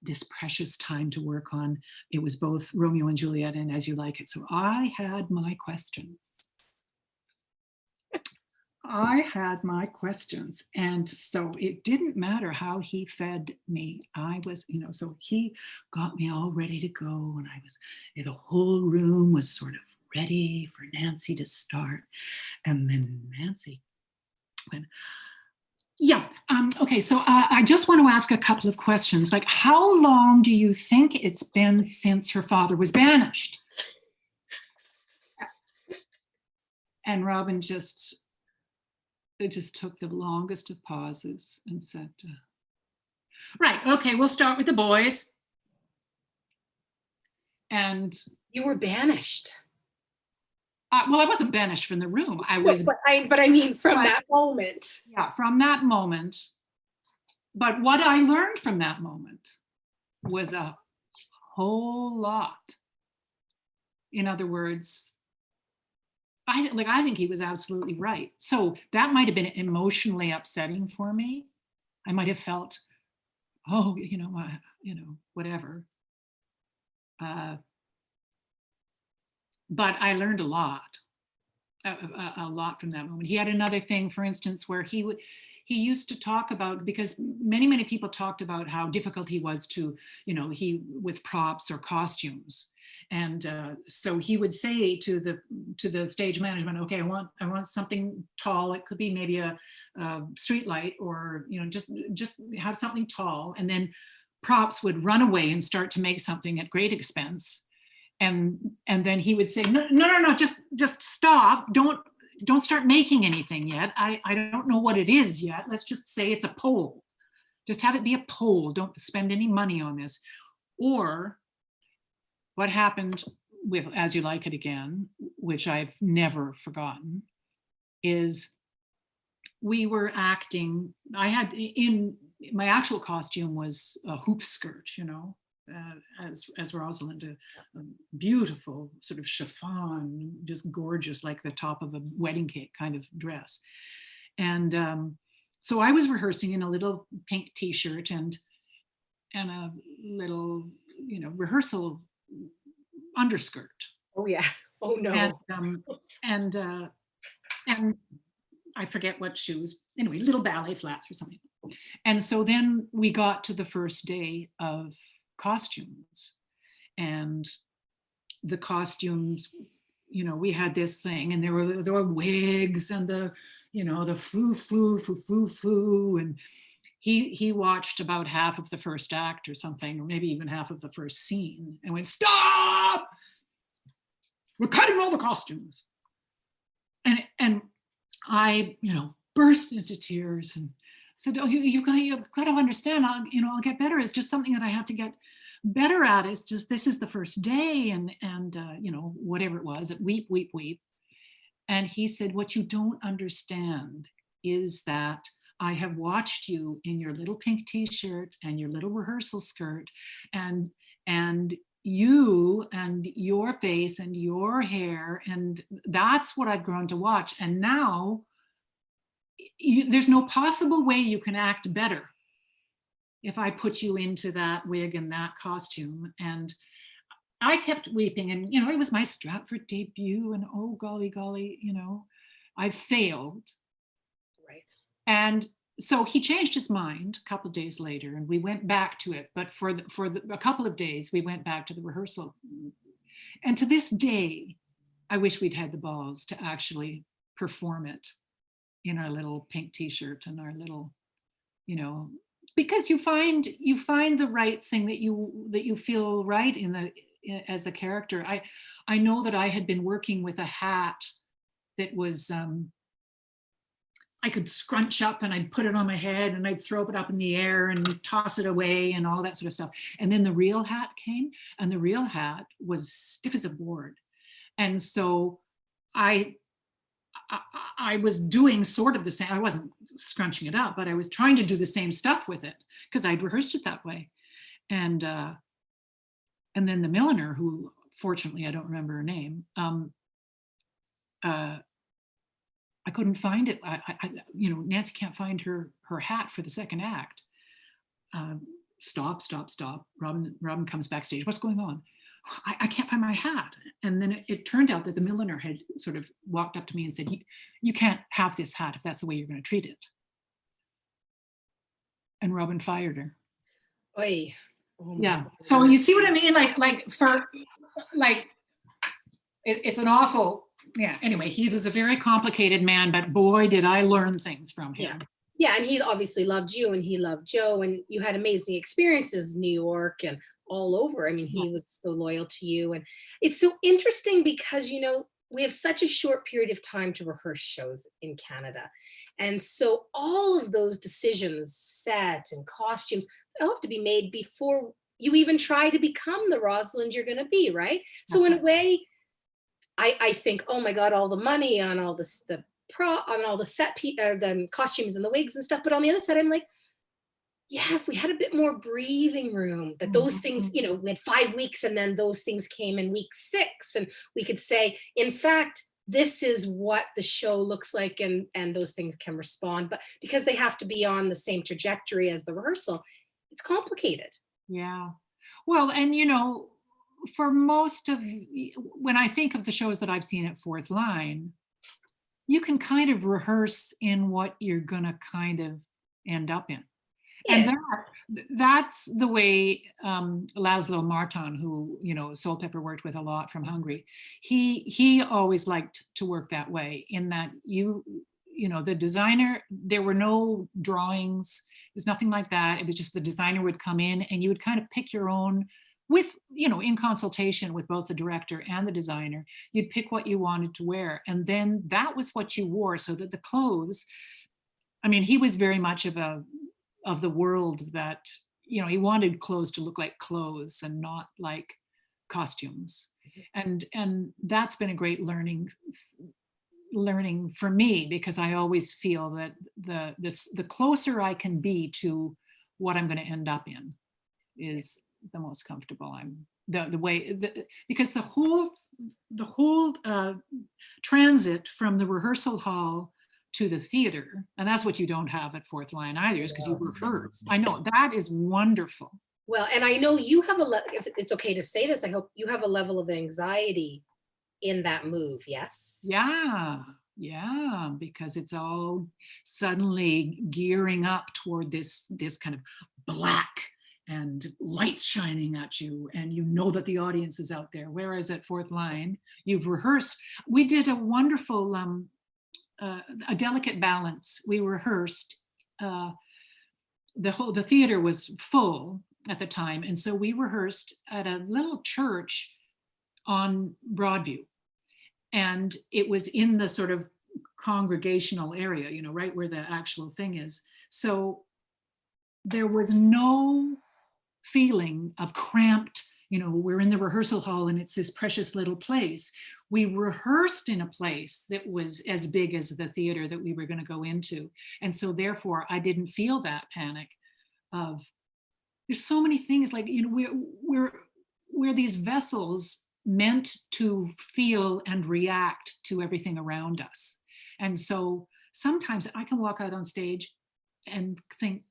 this precious time to work on. It was both Romeo and Juliet and As You Like It. So I had my questions. And so it didn't matter how he fed me. I was, you know, so he got me all ready to go, and the whole room was sort of ready for Nancy to start. And then Nancy went, yeah, okay, so I just want to ask a couple of questions. Like, how long do you think it's been since her father was banished? And Robin just took the longest of pauses and said, right, okay, we'll start with the boys. And you were banished. Well, I wasn't banished from the room. I was, but I mean, from that moment. Yeah, from that moment. But what I learned from that moment was a whole lot. In other words, I think he was absolutely right. So that might have been emotionally upsetting for me. I might have felt, oh, whatever. but I learned a lot from that moment. He had another thing, for instance, where he used to talk about, because many people talked about how difficult he was to, with props or costumes. And so he would say to the stage management, okay, I want something tall. It could be maybe a street light, or just have something tall. And then props would run away and start to make something at great expense. And then he would say, no, just stop. Don't start making anything yet. I don't know what it is yet. Let's just say it's a pole. Just have it be a pole. Don't spend any money on this. Or what happened with As You Like It Again, which I've never forgotten, is we were acting. I had, in my actual costume was a hoop skirt, as Rosalind, a beautiful sort of chiffon, just gorgeous, like the top of a wedding cake kind of dress. And so I was rehearsing in a little pink t-shirt and a little, rehearsal underskirt. Oh yeah. Oh no. And I forget what shoes. Anyway, little ballet flats or something. And so then we got to the first day of costumes, and the costumes, we had this thing, and there were wigs and the foo, and he watched about half of the first act or something, or maybe even half of the first scene, and went, "Stop! We're cutting all the costumes." And I, burst into tears and said, "Oh, you've got to understand. I'll get better. It's just something that I have to get better at. It's just, this is the first day," and whatever it was, weep. And he said, "What you don't understand is that I have watched you in your little pink t-shirt and your little rehearsal skirt, and you and your face and your hair, and that's what I've grown to watch. And now there's no possible way you can act better if I put you into that wig and that costume." And I kept weeping, and it was my Stratford debut, and oh golly, I failed. Right. And so he changed his mind a couple of days later, and we went back to it. But for a couple of days, we went back to the rehearsal. And to this day, I wish we'd had the balls to actually perform it in our little pink t-shirt and our little, because you find the right thing that you feel right as a character. I know that I had been working with a hat that was, I could scrunch up and I'd put it on my head and I'd throw it up in the air and toss it away and all that sort of stuff. And then the real hat came, and the real hat was stiff as a board. And so I was doing sort of the same. I wasn't scrunching it up, but I was trying to do the same stuff with it because I'd rehearsed it that way. And then the milliner, who fortunately I don't remember her name, I couldn't find it. Nancy can't find her hat for the second act. Stop. Robin comes backstage. What's going on? I can't find my hat. And then it turned out that the milliner had sort of walked up to me and said, you can't have this hat if that's the way you're going to treat it. And Robin fired her. Oy. Oh yeah. God. So you see what I mean? It's an awful, yeah. Anyway, he was a very complicated man, but boy, did I learn things from him. Yeah, and he obviously loved you, and he loved Joe, and you had amazing experiences in New York and all over. I mean, he was so loyal to you. And it's so interesting because, we have such a short period of time to rehearse shows in Canada. And so all of those decisions, set and costumes, they'll have to be made before you even try to become the Rosalind you're going to be, right? So in a way, I think, oh my God, all the money on all this, on all the the costumes and the wigs and stuff. But on the other side, I'm like, yeah, if we had a bit more breathing room, that those things, we had 5 weeks and then those things came in week 6, and we could say, in fact, this is what the show looks like, and those things can respond. But because they have to be on the same trajectory as the rehearsal, it's complicated. Yeah. Well, and for most of, when I think of the shows that I've seen at Fourth Line, you can kind of rehearse in what you're gonna kind of end up in. And Yeah. that's the way Laszlo Marton, who, you know, Soulpepper worked with a lot from Hungary, he always liked to work that way, in that you know, the designer, there were no drawings, there's nothing like that. It was just the designer would come in and you would kind of pick your own, with, you know, in consultation with both the director and the designer, you'd pick what you wanted to wear. And then that was what you wore, so that the clothes, I mean, he was very much of the world that, you know, he wanted clothes to look like clothes and not like costumes. And that's been a great learning for me, because I always feel that the closer I can be to what I'm going to end up in is the most comfortable I'm because the whole transit from the rehearsal hall to the theater, and that's what you don't have at Fourth Line either, is because you rehearse. I know that is wonderful. Well, and I know you have if it's okay to say this, I hope you have a level of anxiety in that move, yes? Yeah, because it's all suddenly gearing up toward this kind of black and lights shining at you, and you know that the audience is out there. Whereas at Fourth Line, you've rehearsed. We did a wonderful, a delicate balance. We rehearsed. The theater was full at the time, and so we rehearsed at a little church on Broadview, and it was in the sort of congregational area, you know, right where the actual thing is. So there was no feeling of cramped, you know, we're in the rehearsal hall and it's this precious little place. We rehearsed in a place that was as big as the theater that we were going to go into. And so therefore I didn't feel that panic of, there's so many things, like, you know, we're these vessels meant to feel and react to everything around us. And so sometimes I can walk out on stage and think,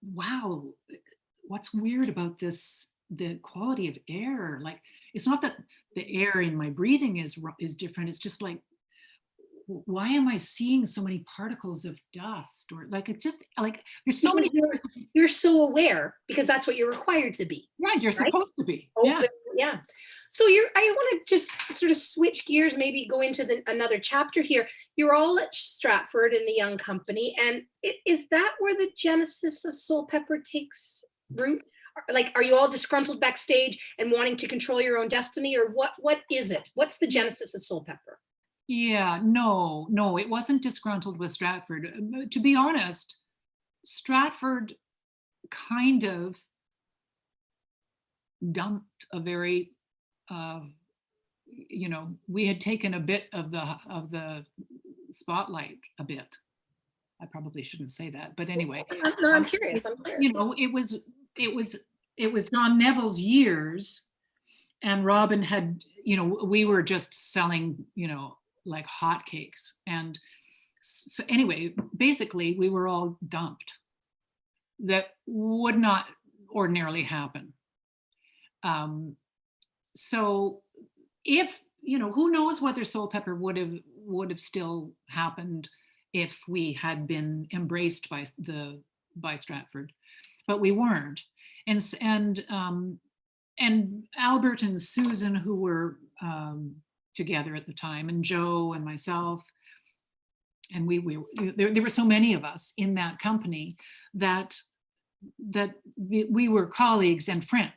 wow, what's weird about this, the quality of air? Like, it's not that the air in my breathing is different. It's just like, why am I seeing so many particles of dust? Or like, it just, like, there's so many things. You're so aware because that's what you're required to be. Right, you're supposed to be. Open, yeah. So I want to just sort of switch gears, maybe go into another chapter here. You're all at Stratford in the Young Company, and is that where the genesis of Soulpepper takes root? Like, are you all disgruntled backstage and wanting to control your own destiny, or what is it? What's the genesis of Soulpepper? Yeah, no, it wasn't disgruntled with Stratford. To be honest, Stratford kind of dumped a very, you know, we had taken a bit of the spotlight a bit. I probably shouldn't say that, but anyway. No, I'm curious. You know, it was John Neville's years, and Robin had, you know, we were just selling, you know, like hotcakes. And so anyway, basically we were all dumped. That would not ordinarily happen. So if, you know, who knows whether Soulpepper would have still happened if we had been embraced by Stratford, but we weren't. And Albert and Susan, who were together at the time, and Joe and myself, and there were so many of us in that company that we were colleagues and friends.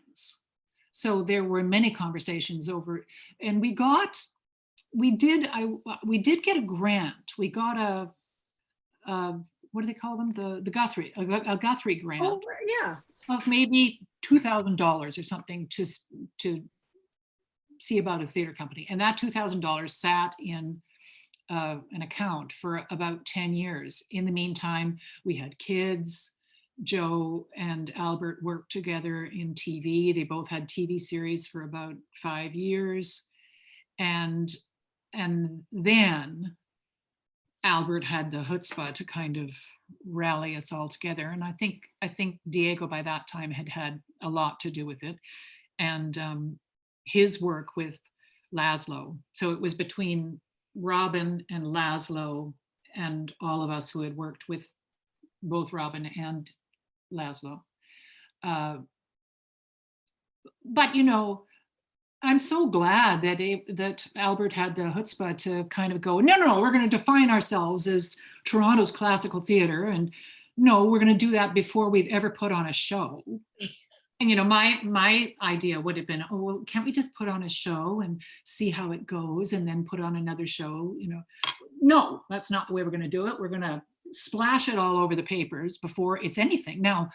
So there were many conversations over, and we did get a grant. We got a what do they call them? The Guthrie, a Guthrie grant. Oh, yeah. Of maybe $2,000 or something to see about a theater company. And that $2,000 sat in an account for about 10 years. In the meantime, we had kids. Joe and Albert worked together in TV. They both had TV series for about 5 years. And then Albert had the chutzpah to kind of rally us all together. And I think Diego by that time had a lot to do with it. And his work with Laszlo. So it was between Robin and Laszlo and all of us who had worked with both Robin and Laszlo. But I'm so glad that Albert had the chutzpah to kind of go, no, we're going to define ourselves as Toronto's classical theater, and no, we're going to do that before we've ever put on a show. And my idea would have been, oh, well, can't we just put on a show and see how it goes, and then put on another show? No, that's not the way we're going to do it. We're going to splash it all over the papers before it's anything. Now,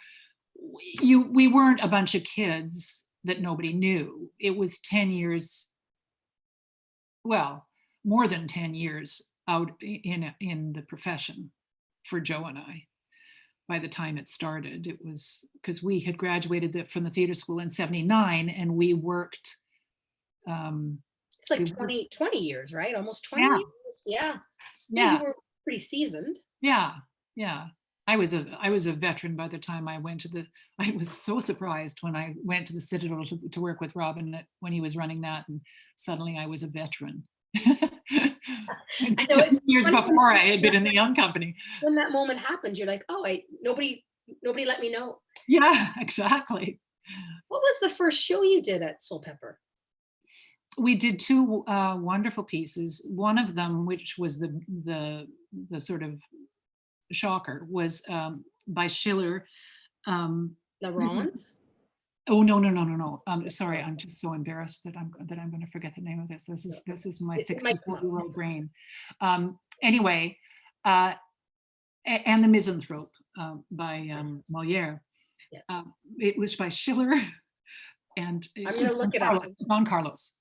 we weren't a bunch of kids that nobody knew. It was 10 years, well, more than 10 years out in the profession for Joe and I. By the time it started, it was because we had graduated from the theater school in 79, and we worked. It's like 20 years, right? Almost 20 Yeah. years. Yeah. Yeah. You were pretty seasoned. Yeah. I was a veteran by the time I went I was so surprised when I went to the Citadel to work with Robin when he was running that, and suddenly I was a veteran. I know, it's years before I had been in the Young Company. When that moment happened, you're like, oh, nobody let me know. Yeah, exactly. What was the first show you did at Soulpepper? We did two wonderful pieces. One of them, which was the sort of shocker, was by Schiller. The Ron's? Oh no! Sorry, I'm just so embarrassed that I'm going to forget the name of this. This is my 64-year-old brain. Anyway, and the Misanthrope by Molière. Yes. It was by Schiller, and I'm going to look it up. Don Carlos.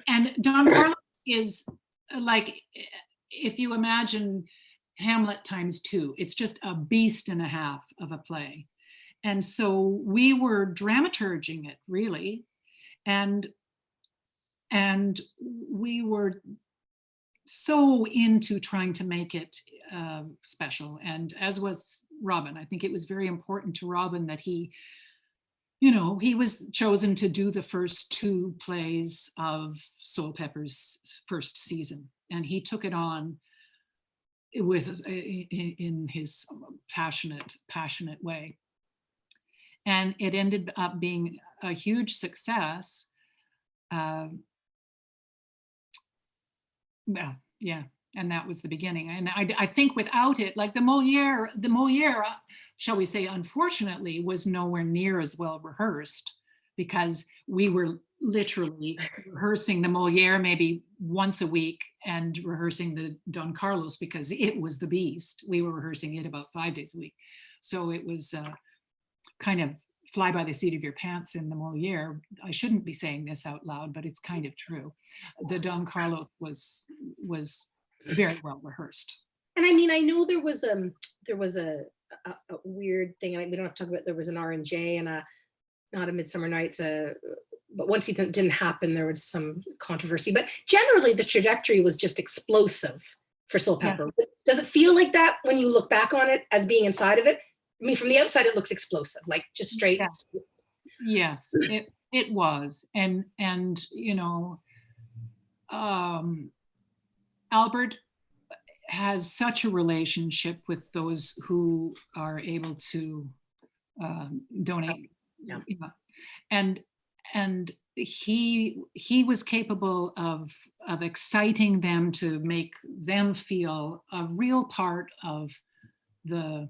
And Don Carlos is like, if you imagine Hamlet times 2, it's just a beast and a half of a play. And so we were dramaturging it, really, and we were so into trying to make it special, and as was Robin. I think it was very important to Robin that he was chosen to do the first 2 plays of Soulpepper's first season, and he took it on in his passionate way. And it ended up being a huge success. Well, yeah, and that was the beginning. And I think without it, like the Molière, shall we say, unfortunately, was nowhere near as well rehearsed, because we were literally rehearsing the Molière maybe once a week and rehearsing the Don Carlos because it was the beast. We were rehearsing it about 5 days a week. So it was kind of fly by the seat of your pants in the Molière. I shouldn't be saying this out loud, but it's kind of true. The Don Carlos was very well rehearsed. And I mean, I know there was a weird thing, and we don't have to talk about, there was an R&J and not a Midsummer Night's, but once it didn't happen, there was some controversy. But generally, the trajectory was just explosive for Soulpepper. Yes. Does it feel like that when you look back on it as being inside of it? I mean, from the outside, it looks explosive, like just straight. Yes, it was. And Albert has such a relationship with those who are able to donate. Yeah. And he was capable of exciting them to make them feel a real part of the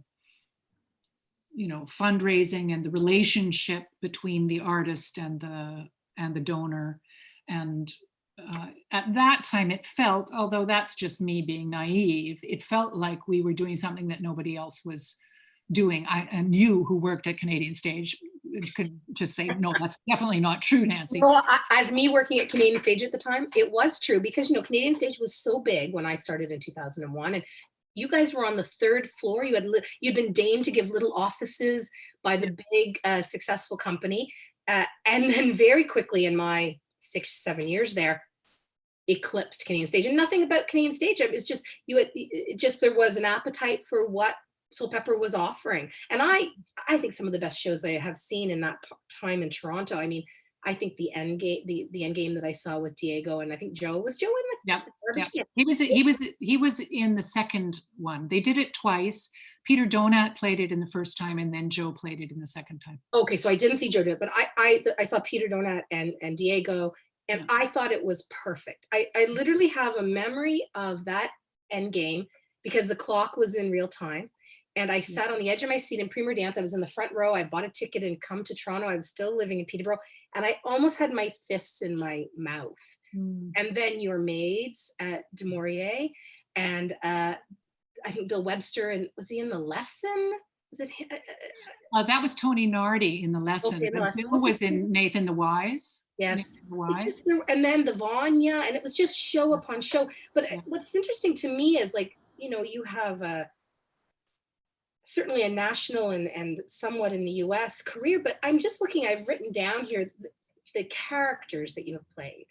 fundraising and the relationship between the artist and the donor. And at that time it felt, although that's just me being naive, it felt like we were doing something that nobody else was doing. And you, who worked at Canadian Stage, could just say, no, that's definitely not true, Nancy. Well, as me working at Canadian Stage at the time, it was true, because Canadian Stage was so big when I started in 2001, and you guys were on the 3rd floor. You'd been deigned to give little offices by the big successful company, and then very quickly in my 6-7 years there, eclipsed Canadian Stage. And nothing about Canadian Stage, it's just there was an appetite for what Soulpepper was offering. And I think some of the best shows I have seen in that time in Toronto. I mean, I think the end game, the end game that I saw with Diego, and I think Joe, was Joe in the Yeah, garbage yeah. can? He was in the second one. They did it twice. Peter Donat played it in the first time, and then Joe played it in the second time. Okay, so I didn't see Joe do it, but I saw Peter Donat and Diego, and Yeah. I thought it was perfect. I literally have a memory of that end game because the clock was in real time. And I sat on the edge of my seat in Premier Dance. I was in the front row. I bought a ticket and come to Toronto. I was still living in Peterborough. And I almost had my fists in my mouth. Mm. And then your maids at Du Maurier, and I think Bill Webster, and was he in The Lesson? Was it him? That was Tony Nardi in The Lesson. Okay, The Lesson. Bill was in Nathan the Wise. Yes. Nathan the Wise. And then the Vanya, and it was just show upon show. But Yeah. what's interesting to me is, like, you have certainly a national and somewhat in the US career, but I'm just looking, I've written down here the characters that you have played.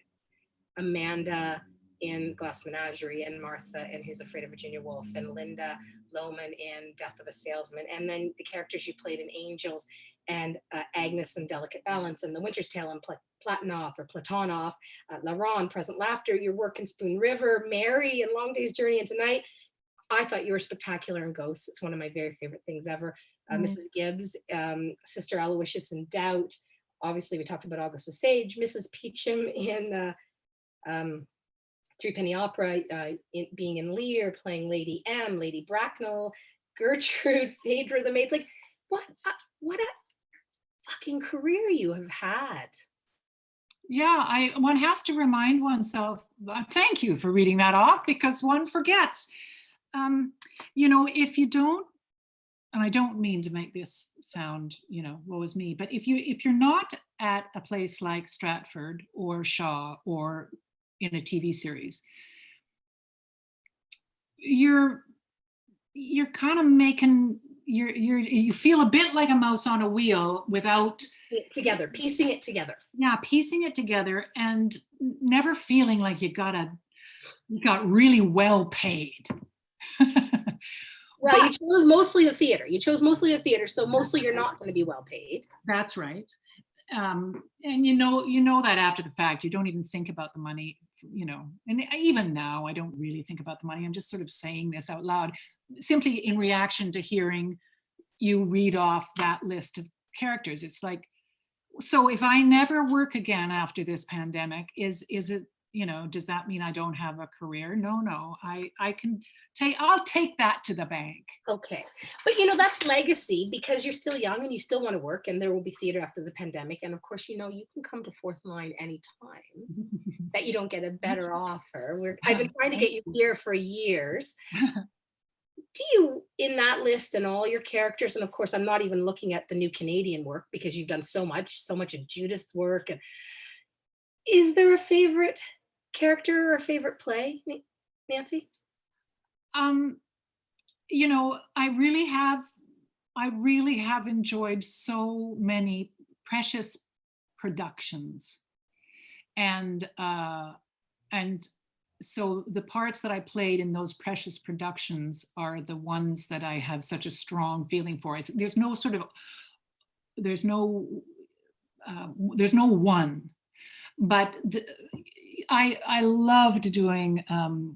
Amanda in Glass Menagerie, and Martha in Who's Afraid of Virginia Woolf, and Linda Lohman in Death of a Salesman, and then the characters you played in Angels, and Agnes in Delicate Balance, and The Winter's Tale, and Platonov, Laron, Present Laughter, your work in Spoon River, Mary in Long Day's Journey into Night. I thought you were spectacular in Ghosts. It's one of my very favorite things ever. Mrs. Gibbs, Sister Aloysius in Doubt. Obviously, we talked about August Osage. Mrs. Peachum in Three Penny Opera, being in Lear, playing Lady M, Lady Bracknell, Gertrude, Phaedra the Maids. Like, what a fucking career you have had. Yeah, one has to remind oneself, thank you for reading that off, because one forgets. If you don't, and I don't mean to make this sound, woe is me, but if you're not at a place like Stratford or Shaw or in a TV series, you're kind of making, you feel a bit like a mouse on a wheel without piecing it together. Yeah, piecing it together, and never feeling like you got really well paid. Well, you chose mostly the theater. So mostly you're not going to be well paid. That's right. And you know that after the fact, you don't even think about the money, and even now I don't really think about the money. I'm just sort of saying this out loud, simply in reaction to hearing you read off that list of characters. It's like, so if I never work again after this pandemic, is it, does that mean I don't have a career? No, I'll take that to the bank. Okay. But that's legacy, because you're still young and you still want to work, and there will be theater after the pandemic. And of course, you can come to Fourth Line anytime that you don't get a better offer. I've been trying to get you here for years. Do you, in that list and all your characters, and of course, I'm not even looking at the new Canadian work because you've done so much of Judith's work, and is there a favorite character or a favorite play, Nancy? I really have enjoyed so many precious productions, and so the parts that I played in those precious productions are the ones that I have such a strong feeling for. There's no one, but I loved doing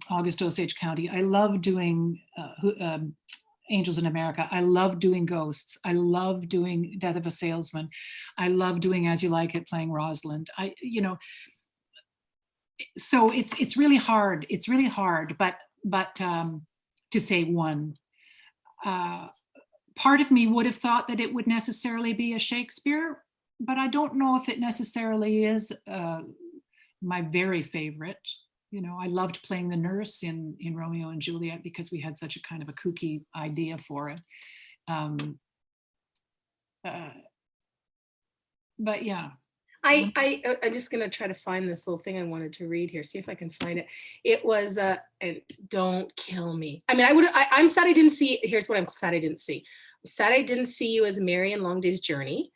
August Osage County. I loved doing Angels in America. I loved doing Ghosts. I loved doing Death of a Salesman. I loved doing As You Like It, playing Rosalind. So it's really hard. It's really hard, but to say one. Part of me would have thought that it would necessarily be a Shakespeare, but I don't know if it necessarily is my very favorite. I loved playing the nurse in Romeo and Juliet because we had such a kind of a kooky idea for it. But yeah. I'm just going to try to find this little thing I wanted to read here. See if I can find it. It was, and don't kill me. I mean, I'm sad I didn't see, here's what I'm sad I didn't see. I'm sad I didn't see you as Mary in Long Day's Journey.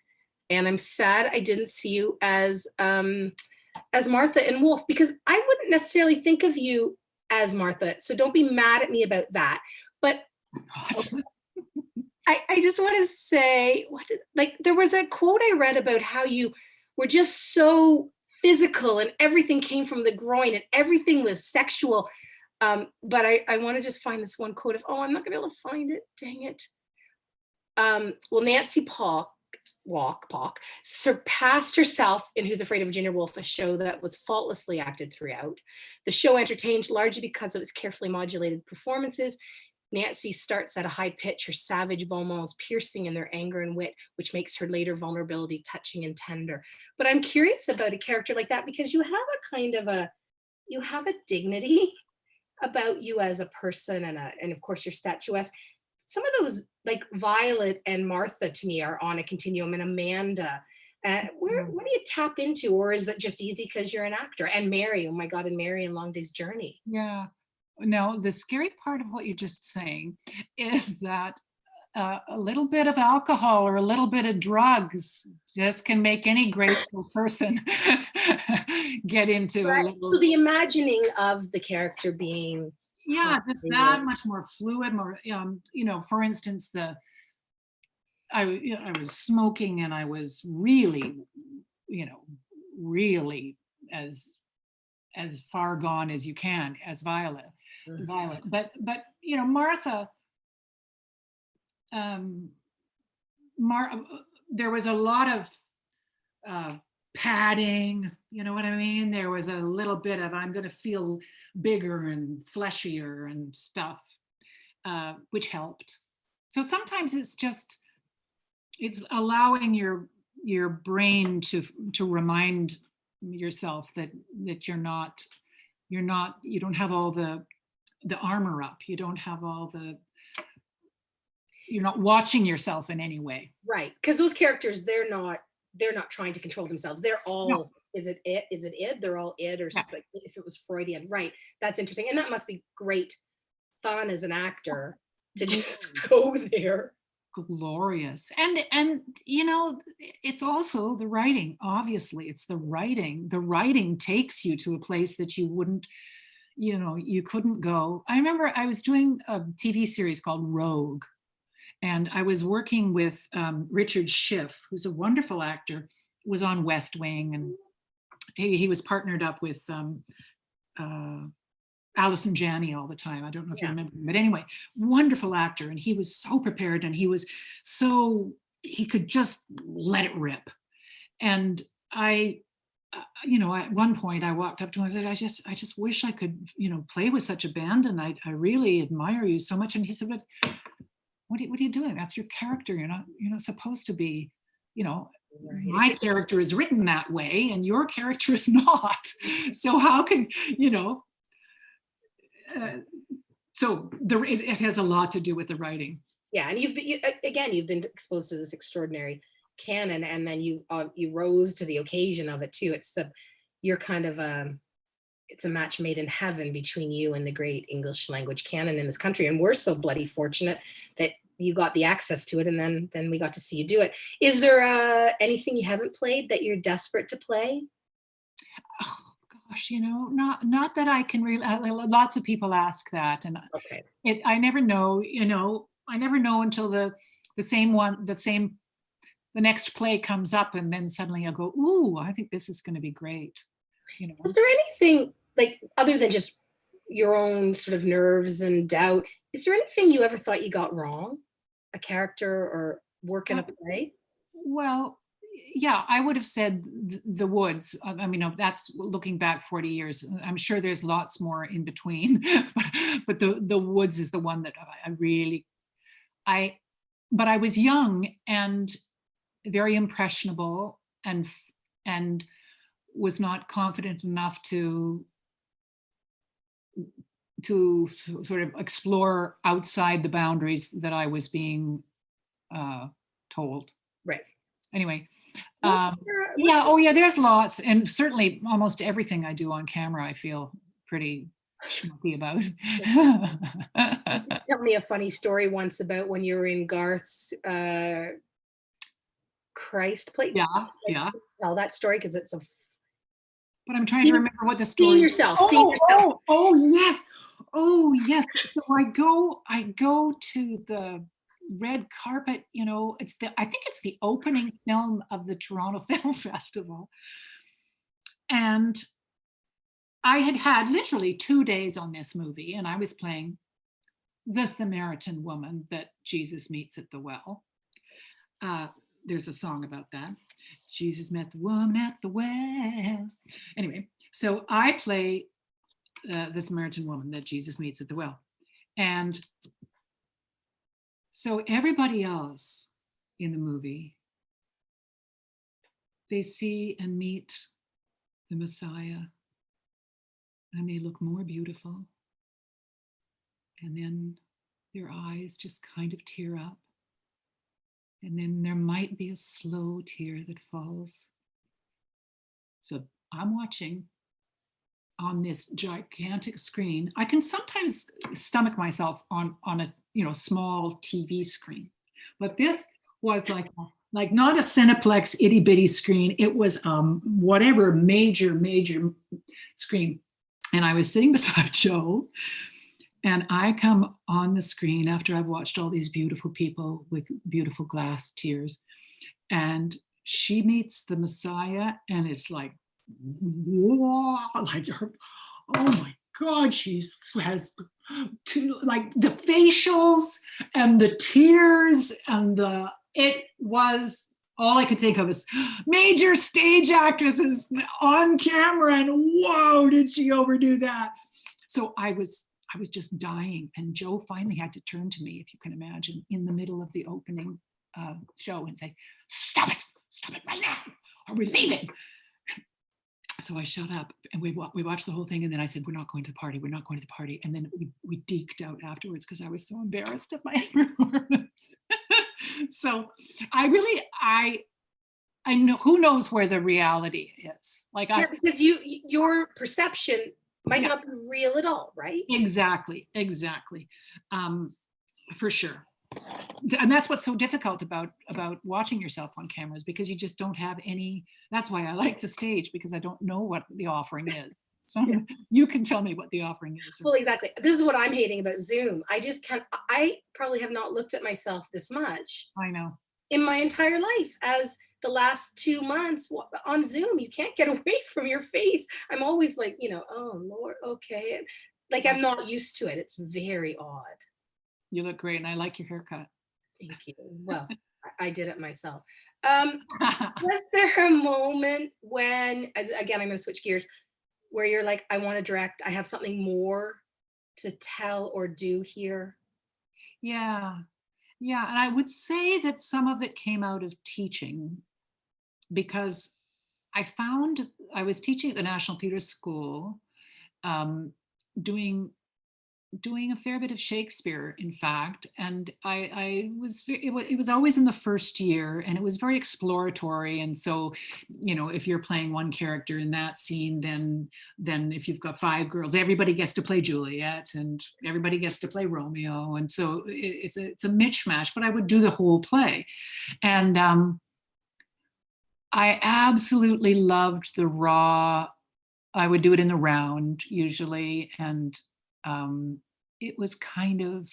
And I'm sad I didn't see you as Martha in Wolf, because I wouldn't necessarily think of you as Martha. So don't be mad at me about that. But I just want to say, there was a quote I read about how you were just so physical, and everything came from the groin, and everything was sexual. But I want to just find this one quote of, oh, I'm not gonna be able to find it. Dang it. Well, Nancy Palk surpassed herself in Who's Afraid of Virginia Woolf, a show that was faultlessly acted throughout. The show entertained largely because of its carefully modulated performances. Nancy starts at a high pitch, her savage bon mots piercing in their anger and wit, which makes her later vulnerability touching and tender. But I'm curious about a character like that, because you have a kind of you have a dignity about you as a person, and of course you're statuesque. Some of those, like Violet and Martha, to me are on a continuum, and Amanda. Where do you tap into, or is that just easy because you're an actor? And Mary, oh my God, and Mary in Long Day's Journey. Yeah. No, the scary part of what you're just saying is that a little bit of alcohol or a little bit of drugs just can make any graceful person get into a little. So the imagining of the character being, yeah, it's that much more fluid, more, you know, for instance, I was smoking, and I was really, you know, really as far gone as you can as Violet. But you know, Martha, there was a lot of padding, you know what I mean? There was a little bit of, I'm going to feel bigger and fleshier and stuff, which helped. So sometimes it's allowing your brain to remind yourself that you don't have all the armor up. You don't have all you're not watching yourself in any way. Right. Because those characters, they're not trying to control themselves. They're all, no. Is it id? They're all id, or something. Yeah. If it was Freudian. Right. That's interesting. And that must be great fun as an actor to just go there. Glorious. And you know, it's also the writing. Obviously, it's the writing. The writing takes you to a place that you wouldn't, you know, you couldn't go. I remember I was doing a TV series called Rogue, and I was working with Richard Schiff, who's a wonderful actor, was on West Wing, and he was partnered up with Allison Janney all the time. I don't know if you remember him, but anyway, wonderful actor. And he was so prepared, and he could just let it rip. And you know, at one point I walked up to him and I said, I just wish I could, you know, play with such a band. And I really admire you so much. And he said, but what are you doing? That's your character. You're not supposed to be, you know, my character is written that way and your character is not. So how can, you know, it has a lot to do with the writing. Yeah, and you've been exposed to this extraordinary canon, and then you rose to the occasion of it too. It's a match made in heaven between you and the great English language canon in this country, and we're so bloody fortunate that you got the access to it, and then we got to see you do it. Is there anything you haven't played that you're desperate to play? Oh gosh, you know, not that I can really. Lots of people ask that, and okay. I never know. You know, I never know until the next play comes up, and then suddenly I'll go, ooh, I think this is going to be great. You know. Is there anything, like, other than just your own sort of nerves and doubt, is there anything you ever thought you got wrong? A character or work in a play? Well, yeah, I would have said the woods. I mean, that's looking back 40 years. I'm sure there's lots more in between, but the woods is the one that but I was young and very impressionable and was not confident enough to sort of explore outside the boundaries that I was being told. Right. Anyway, there's lots, and certainly almost everything I do on camera, I feel pretty schmucky about. Tell me a funny story once about when you were in Garth's Christ play. Yeah. Tell that story, because it's a. But I'm trying to remember what the story. Seeing yourself. Oh yes. So I go to red carpet, you know, I think it's the opening film of the Toronto Film Festival. And I had had literally 2 days on this movie, and I was playing the Samaritan woman that Jesus meets at the well. There's a song about that. Jesus met the woman at the well. Anyway, so I play the Samaritan woman that Jesus meets at the well. And so everybody else in the movie, they see and meet the Messiah, and they look more beautiful. And then their eyes just kind of tear up. And then there might be a slow tear that falls. So I'm watching on this gigantic screen. I can sometimes stomach myself on a small TV screen, but this was like not a Cineplex itty bitty screen. It was whatever major screen. And I was sitting beside Joe, and I come on the screen after I've watched all these beautiful people with beautiful glass tears, and she meets the Messiah, and it's like, whoa, like her, oh my God, she has like the facials and the tears and it was, all I could think of is major stage actresses on camera, and whoa, did she overdo that? So I was just dying, and Joe finally had to turn to me, if you can imagine, in the middle of the opening show and say, stop it right now, or we're leaving. So I shut up, and we watched the whole thing, and then I said, we're not going to the party, and then we deked out afterwards because I was so embarrassed of my performance. So I know, who knows where the reality is? Like, because your perception might not be real at all, right? Exactly. For sure. And that's what's so difficult about watching yourself on cameras, because you just don't have any. That's why I like the stage, because I don't know what the offering is. So you can tell me what the offering is. Well, exactly. This is what I'm hating about Zoom. I probably have not looked at myself this much. I know. In my entire life, as the last 2 months on Zoom, you can't get away from your face. I'm always like, oh Lord, okay. Like, I'm not used to it. It's very odd. You look great, and I like your haircut. Thank you. Well, I did it myself. Was there a moment when, again, I'm going to switch gears, where you're like, I want to direct, I have something more to tell or do here? Yeah. And I would say that some of it came out of teaching, because I found I was teaching at the National Theatre School, doing a fair bit of Shakespeare, in fact, and it was always in the first year, and it was very exploratory. And so, if you're playing one character in that scene, then if you've got 5 girls, everybody gets to play Juliet, and everybody gets to play Romeo, and so it's a mishmash. But I would do the whole play, and I absolutely loved the raw. I would do it in the round usually, and it was kind of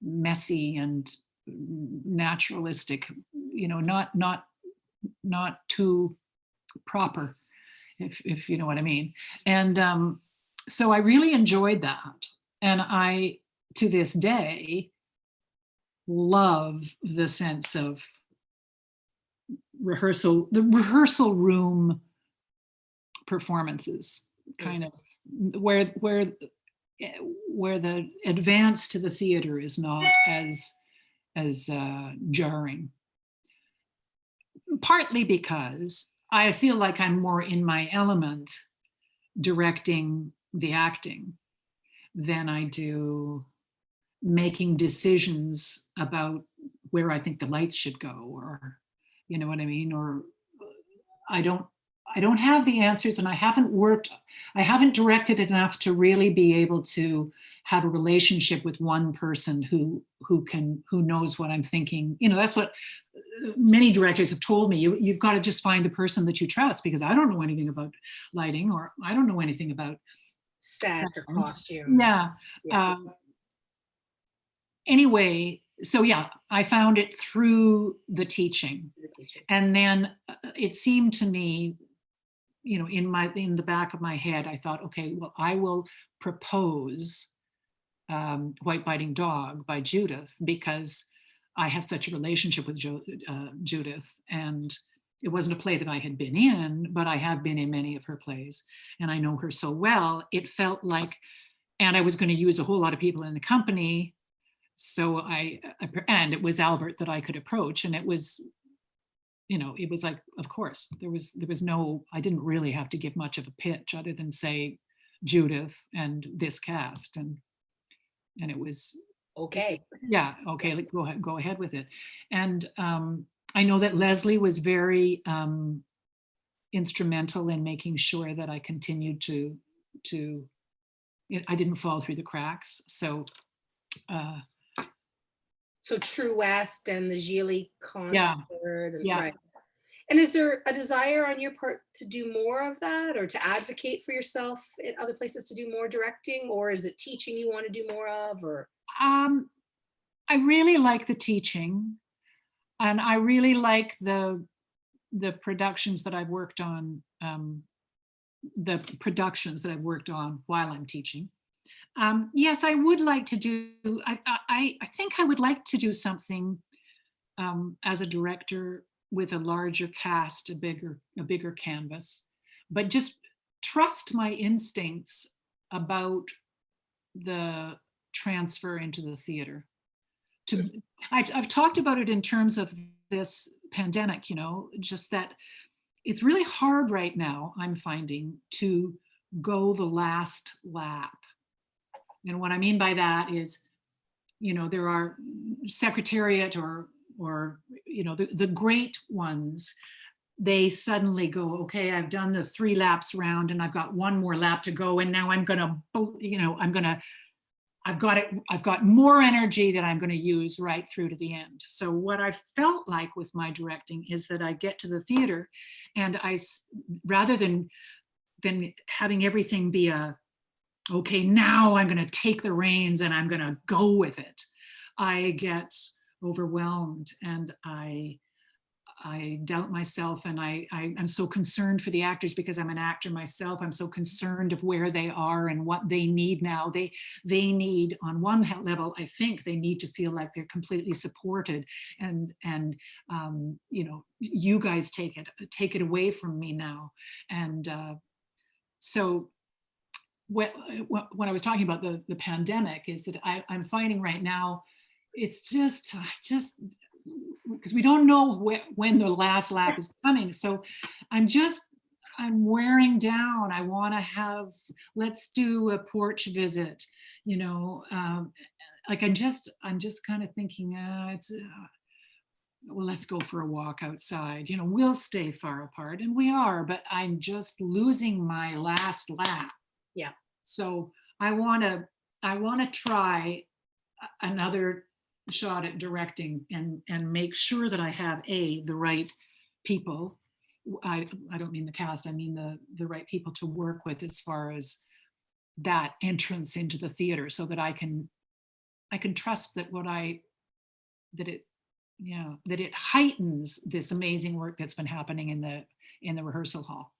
messy and naturalistic, not too proper, if you know what I mean. And so I really enjoyed that, and I, to this day, love the sense of the rehearsal room performances, kind of where the advance to the theater is not as jarring. Partly because I feel like I'm more in my element directing the acting than I do making decisions about where I think the lights should go, or you know what I mean, or I don't have the answers, and I haven't directed enough to really be able to have a relationship with one person who knows what I'm thinking. That's what many directors have told me. You've got to just find the person that you trust, because I don't know anything about lighting, or I don't know anything about set or costume. Yeah. Anyway, So yeah, I found it through the teaching. The teaching. And then it seemed to me, you know, in the back of my head, I thought, okay, well, I will propose White Biting Dog by Judith, because I have such a relationship with Judith, and it wasn't a play that I had been in, but I have been in many of her plays, and I know her so well. It felt like, and I was going to use a whole lot of people in the company, so and it was Albert that I could approach, and it was, you know, it was like, of course, there was no, I didn't really have to give much of a pitch other than say Judith and this cast, and it was Okay. yeah, okay, like, go ahead with it. And I know that Leslie was very instrumental in making sure that I continued to I didn't fall through the cracks. So so True West and the Gilly yeah, concert, and yeah. right. And is there a desire on your part to do more of that, or to advocate for yourself in other places to do more directing, or is it teaching you want to do more of, or? I really like the teaching, and I really like the productions that I've worked on, while I'm teaching. Yes, I would like to do, I think I would like to do something as a director with a larger cast, a bigger canvas, but just trust my instincts about the transfer into the theater. I've talked about it in terms of this pandemic, you know, just that it's really hard right now, I'm finding, to go the last lap. And what I mean by that is, you know, there are secretariat or you know, the great ones, they suddenly go, okay, I've done the 3 laps round and I've got 1 more lap to go, and now I'm gonna, you know, I've got more energy that I'm going to use right through to the end. So what I felt like with my directing is that I get to the theater, and rather than having everything be okay, now I'm going to take the reins and I'm going to go with it, I get overwhelmed, and I doubt myself, and I'm so concerned for the actors because I'm an actor myself. I'm so concerned of where they are and what they need now. They need, on one level, I think they need to feel like they're completely supported, and you know, you guys take it away from me now. And so when I was talking about the pandemic, is that I'm finding right now, it's just because we don't know when the last lap is coming. So I'm wearing down. I want to have, let's do a porch visit, you know, like I'm just kind of thinking, well, let's go for a walk outside. You know, we'll stay far apart, and we are, but I'm just losing my last lap. Yeah. So I want to try another shot at directing, and make sure that I have the right people. I don't mean the cast, I mean the right people to work with as far as that entrance into the theater, so that I can trust that that it heightens this amazing work that's been happening in the rehearsal hall.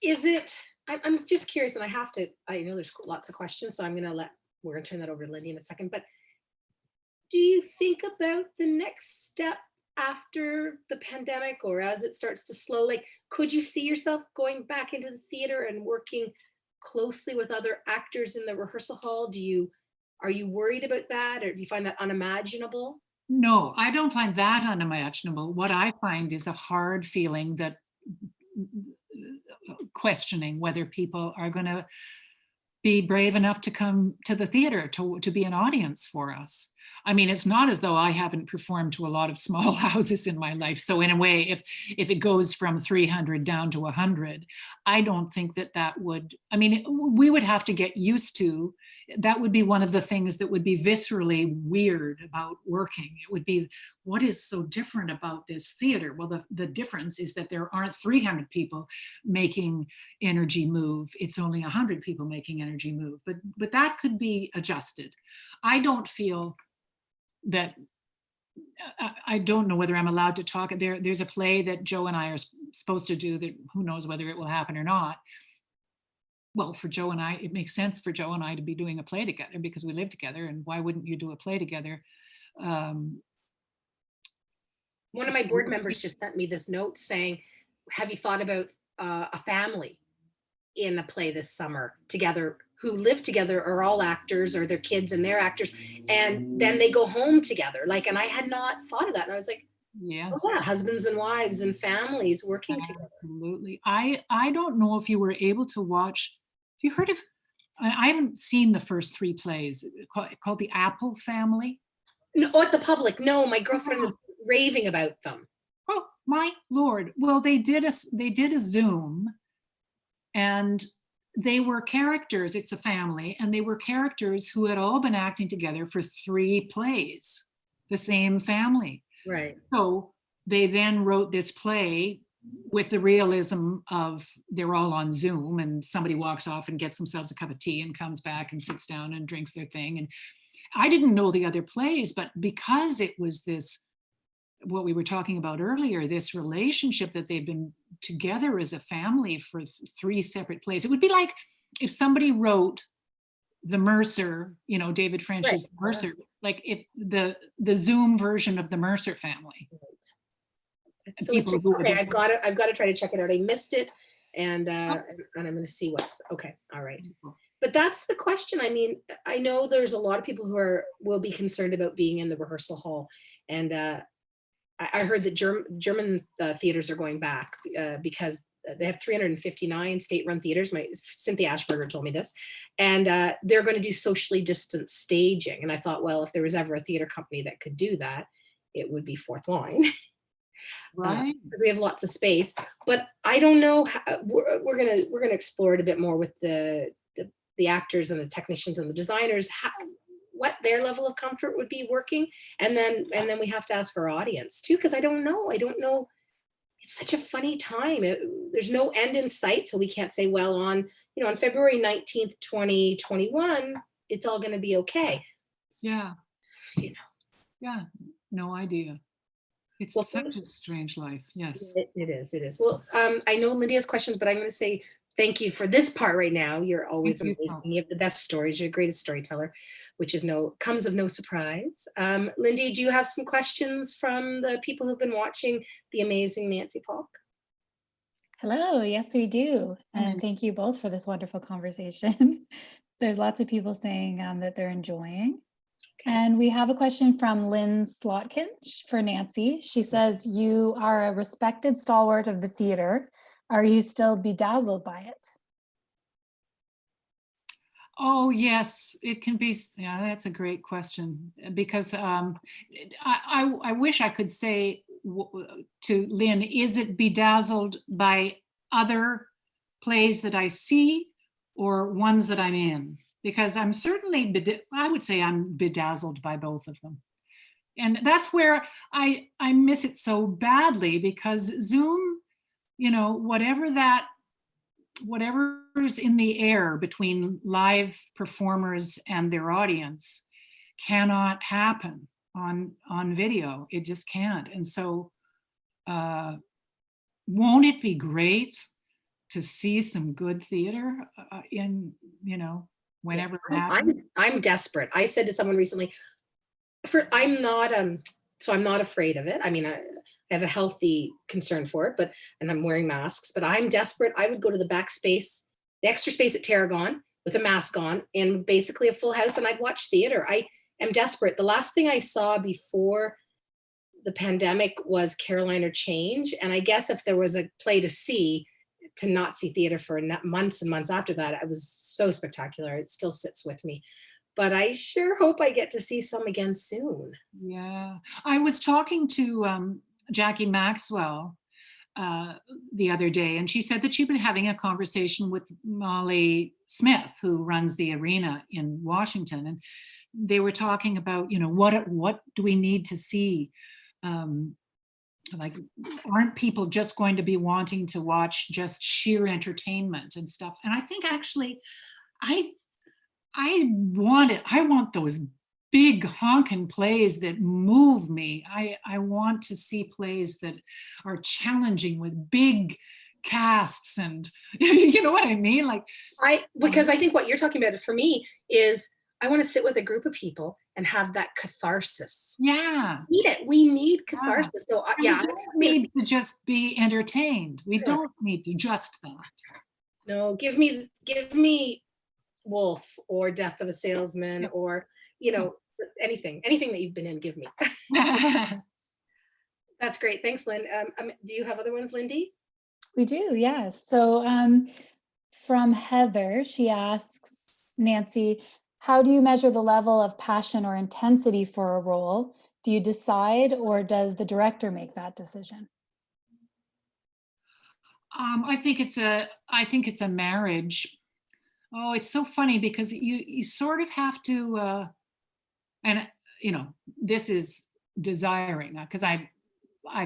Is it, I'm just curious, and I know there's lots of questions, so we're gonna turn that over to Lindy in a second, but do you think about the next step after the pandemic, or as it starts to slow? Like, could you see yourself going back into the theater and working closely with other actors in the rehearsal hall? Are you worried about that, or do you find that unimaginable? No, I don't find that unimaginable. What I find is a hard feeling, that questioning whether people are going to be brave enough to come to the theater to be an audience for us. I mean, it's not as though I haven't performed to a lot of small houses in my life. So in a way, if it goes from 300 down to 100, I don't think that would, I mean, we would have to get used to, that would be one of the things that would be viscerally weird about working. It would be, what is so different about this theater? Well, the difference is that there aren't 300 people making energy move. It's only 100 people making energy move, but that could be adjusted. I don't feel that I don't know whether I'm allowed to talk. There's a play that Joe and I are supposed to do that who knows whether it will happen or not. Well, for Joe and I, it makes sense for Joe and I to be doing a play together because we live together, and why wouldn't you do a play together? One of my board members just sent me this note saying, have you thought about a family in a play this summer together, who live together, are all actors, or their kids and they're actors, and then they go home together. Like, and I had not thought of that. And I was like, yes, oh, yeah, husbands and wives and families working together. Absolutely. I don't know if you were able to watch, have you heard of, I haven't seen the first 3 plays called The Apple Family. No, at the public. No, my girlfriend was raving about them. Oh my Lord. Well, they did a Zoom, and they were characters. It's a family, and they were characters who had all been acting together for 3 plays, the same family. Right. So they then wrote this play with the realism of they're all on Zoom, and somebody walks off and gets themselves a cup of tea and comes back and sits down and drinks their thing. And I didn't know the other plays, but because it was this, what we were talking about earlier, this relationship that they've been together as a family for 3 separate plays. It would be like if somebody wrote the Mercer, David French's Right. Mercer, like if the Zoom version of the Mercer family. Right. So okay, I've got to try to check it out. I missed it, and I'm going to see what's okay. All right. But that's the question. I mean, I know there's a lot of people who will be concerned about being in the rehearsal hall, and I heard that German theaters are going back because they have 359 state-run theaters. Cynthia Ashberger told me this, and they're going to do socially distanced staging. And I thought, well, if there was ever a theater company that could do that, it would be Fourth Line, right? Because we have lots of space. But I don't know. We're gonna explore it a bit more with the actors and the technicians and the designers, what their level of comfort would be working, and then we have to ask our audience too, because I don't know. It's such a funny time. There's no end in sight, so we can't say, well, on February 19th, 2021, it's all going to be okay. Yeah. Yeah, no idea. It's such a strange life. Yes, it is. Well, I know Lydia has questions, but I'm going to say thank you for this part right now. You're always amazing. You have the best stories. You're the greatest storyteller, which comes of no surprise. Lindy, do you have some questions from the people who've been watching the amazing Nancy Palk? Hello, yes, we do. And thank you both for this wonderful conversation. There's lots of people saying that they're enjoying. Okay. And we have a question from Lynn Slotkin for Nancy. She says, you are a respected stalwart of the theater. Are you still bedazzled by it? Oh, yes, it can be. Yeah, that's a great question, because I wish I could say to Lynn, is it bedazzled by other plays that I see or ones that I'm in? Because I'm certainly, I would say I'm bedazzled by both of them. And that's where I miss it so badly, because Zoom, whatever's in the air between live performers and their audience cannot happen on video. It just can't. And so won't it be great to see some good theater whenever it happens? I'm desperate. I said to someone recently, I'm not afraid of it. I mean, I have a healthy concern for it, and I'm wearing masks, but I'm desperate. I would go to the back space, the extra space at Tarragon with a mask on and basically a full house, and I'd watch theater. I am desperate. The last thing I saw before the pandemic was Caroline or Change. And I guess if there was a play to see, to not see theater for months and months after that, it was so spectacular. It still sits with me. But I sure hope I get to see some again soon. Yeah, I was talking to Jackie Maxwell the other day, and she said that she'd been having a conversation with Molly Smith, who runs the Arena in Washington, and they were talking about, what do we need to see? Like, aren't people just going to be wanting to watch just sheer entertainment and stuff? And I think actually, I want those big honking plays that move me. I want to see plays that are challenging with big casts and you know what I mean? Like, because I think what you're talking about for me is I want to sit with a group of people and have that catharsis. yeah. We need catharsis. So And yeah, we don't need to just be entertained. We don't need to just that. No, give me Wolf or Death of a Salesman or, anything that you've been in, give me. That's great. Thanks, Lynn. Do you have other ones, Lindy? We do, yes. So from Heather, she asks, Nancy, how do you measure the level of passion or intensity for a role? Do you decide, or does the director make that decision? I think it's a marriage. Oh, it's so funny because you sort of have to, and this is desiring, because I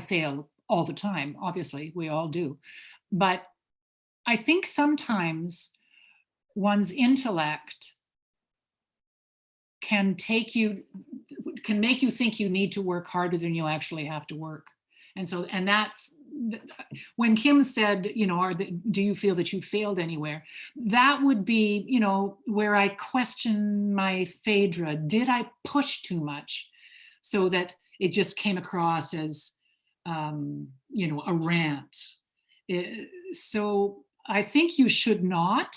fail all the time. Obviously, we all do, but I think sometimes one's intellect can make you think you need to work harder than you actually have to work. And that's when Kim said, do you feel that you failed anywhere? That would be, where I question my Phaedra. Did I push too much so that it just came across as, a rant? So I think you should not,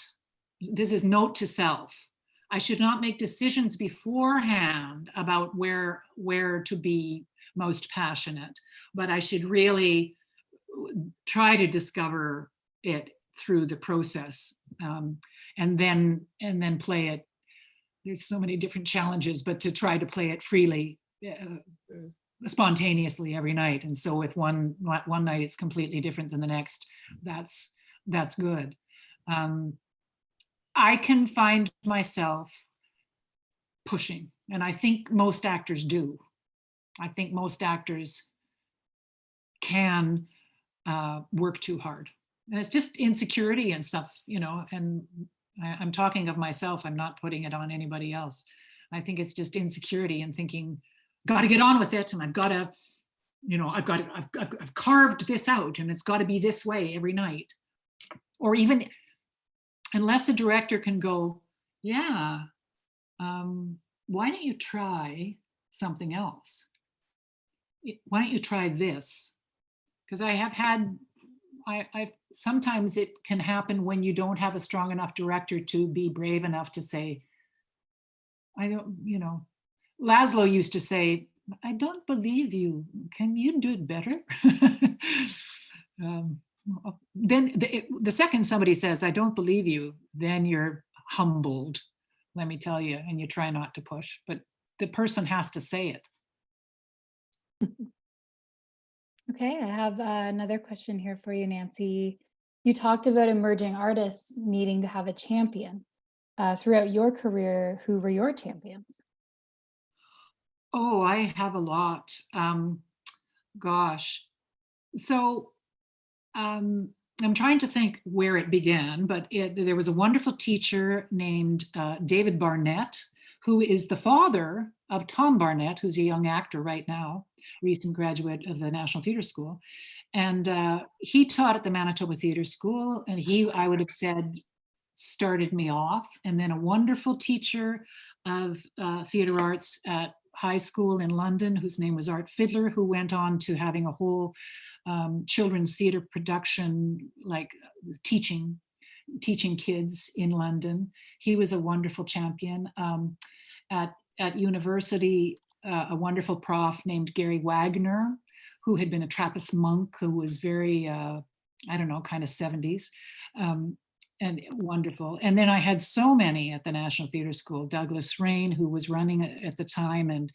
this is note to self, I should not make decisions beforehand about where to be most passionate, but I should really try to discover it through the process, and then play it. There's so many different challenges, but to try to play it freely, spontaneously every night. And so if one night it's completely different than the next, that's good. I can find myself pushing, and I think most actors do. I think most actors can work too hard. And it's just insecurity and stuff, and I'm talking of myself, I'm not putting it on anybody else. I think it's just insecurity and thinking, got to get on with it, and I've got to, I've carved this out, and it's got to be this way every night. Or even, unless a director can go, yeah, why don't you try something else? Why don't you try this? Because I've sometimes it can happen when you don't have a strong enough director to be brave enough to say, Laszlo used to say, I don't believe you. Can you do it better? Then the second somebody says, I don't believe you, then you're humbled, let me tell you, and you try not to push, but the person has to say it. Okay, I have another question here for you, Nancy. You talked about emerging artists needing to have a champion. Throughout your career, who were your champions? Oh, I have a lot. Gosh. So I'm trying to think where it began, but there was a wonderful teacher named David Barnett, who is the father of Tom Barnett, who's a young actor right now, recent graduate of the National Theatre School. And he taught at the Manitoba Theatre School, and he, I would have said, started me off. And then a wonderful teacher of theatre arts at high school in London, whose name was Art Fiddler, who went on to having a whole children's theatre production, like teaching kids in London. He was a wonderful champion. At university, a wonderful prof named Gary Wagner, who had been a Trappist monk, who was very, kind of 70s, and wonderful. And then I had so many at the National Theatre School, Douglas Rain, who was running at the time, and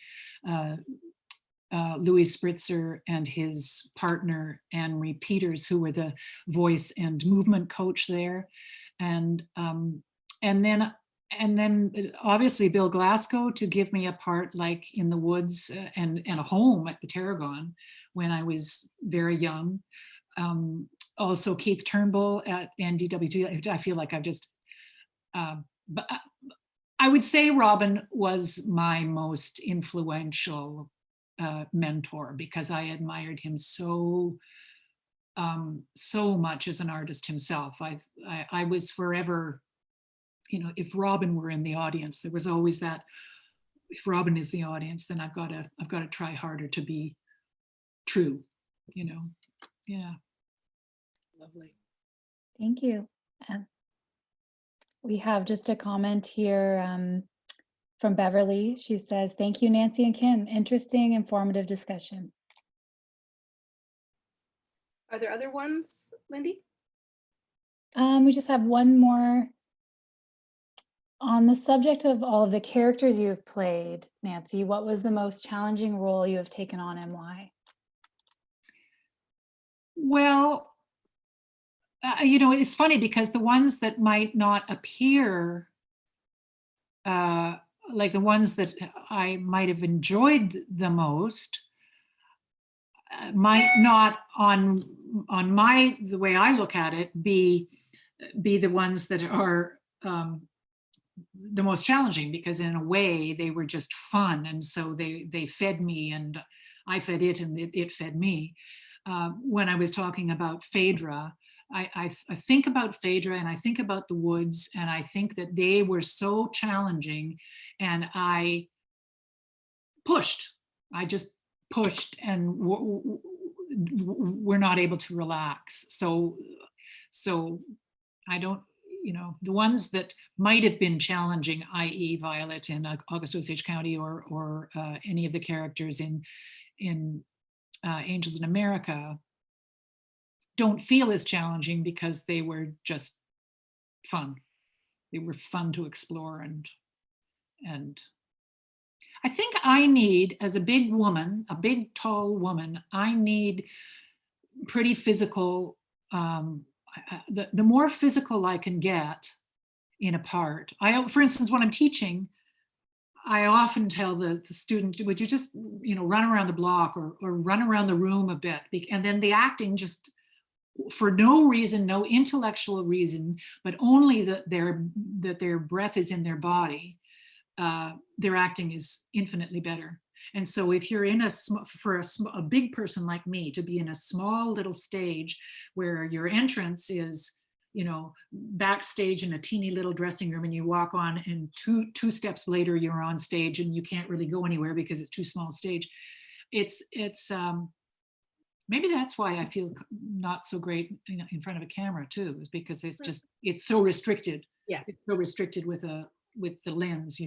Louis Spritzer and his partner, Anne-Marie Peters, who were the voice and movement coach there. And then obviously Bill Glasgow to give me a part like in the woods and a home at the Tarragon when I was very young. Also Keith Turnbull at NDWT. I feel like I've just, I would say Robin was my most influential mentor, because I admired him so much as an artist himself. I was forever, if Robin were in the audience, there was always that, if Robin is the audience, then I've got to try harder to be true, Yeah. Lovely. Thank you. We have just a comment here from Beverly. She says, thank you, Nancy and Kim. Interesting, informative discussion. Are there other ones, Lindy? We just have one more. On the subject of all of the characters you have played, Nancy, what was the most challenging role you have taken on and why? Well, it's funny because the ones that might not appear, like the ones that I might have enjoyed the most, might not, on the way I look at it, be the ones that are the most challenging, because in a way they were just fun, and so they fed me and I fed it and it fed me. When I was talking about Phaedra, I think about Phaedra and I think about the woods, and I think that they were so challenging, and I just pushed and we're not able to relax. So I don't, the ones that might have been challenging, i.e. Violet in August Osage County, or any of the characters in Angels in America, don't feel as challenging because they were just fun. They were fun to explore, and I think I need, as a big woman, a big tall woman, I need pretty physical. The more physical I can get in a part. For instance, when I'm teaching, I often tell the student, would you just, run around the block or run around the room a bit? And then the acting, just for no reason, no intellectual reason, but only that their breath is in their body, their acting is infinitely better. And so if you're in for a big person like me to be in a small little stage where your entrance is, backstage in a teeny little dressing room, and you walk on, and two steps later you're on stage and you can't really go anywhere because it's too small a stage. It's maybe that's why I feel not so great in front of a camera too, is because it's so restricted. Yeah. It's so restricted with the lens,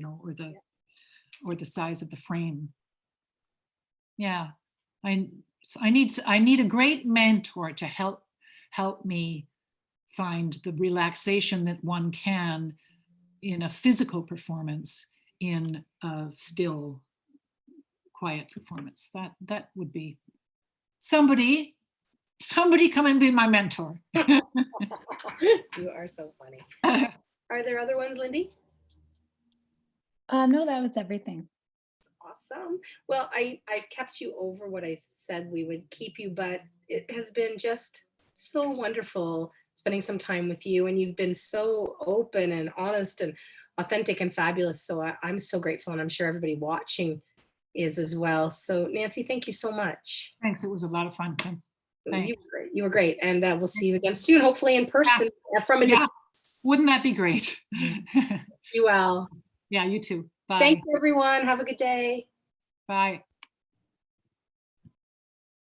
or the size of the frame. Yeah, I need a great mentor to help me find the relaxation that one can in a physical performance, in a still, quiet performance. That would be somebody come and be my mentor. You are so funny. Are there other ones, Lindy? No, that was everything. Awesome. Well, I've kept you over what I said we would keep you, but it has been just so wonderful spending some time with you, and you've been so open and honest and authentic and fabulous. So I'm so grateful, and I'm sure everybody watching is as well. So Nancy, thank you so much. Thanks. It was a lot of fun, Kim. You were great. And we'll see you again soon, hopefully in person from a distance. Wouldn't that be great? You will. Yeah, you too. Bye. Thank you, everyone. Have a good day. Bye.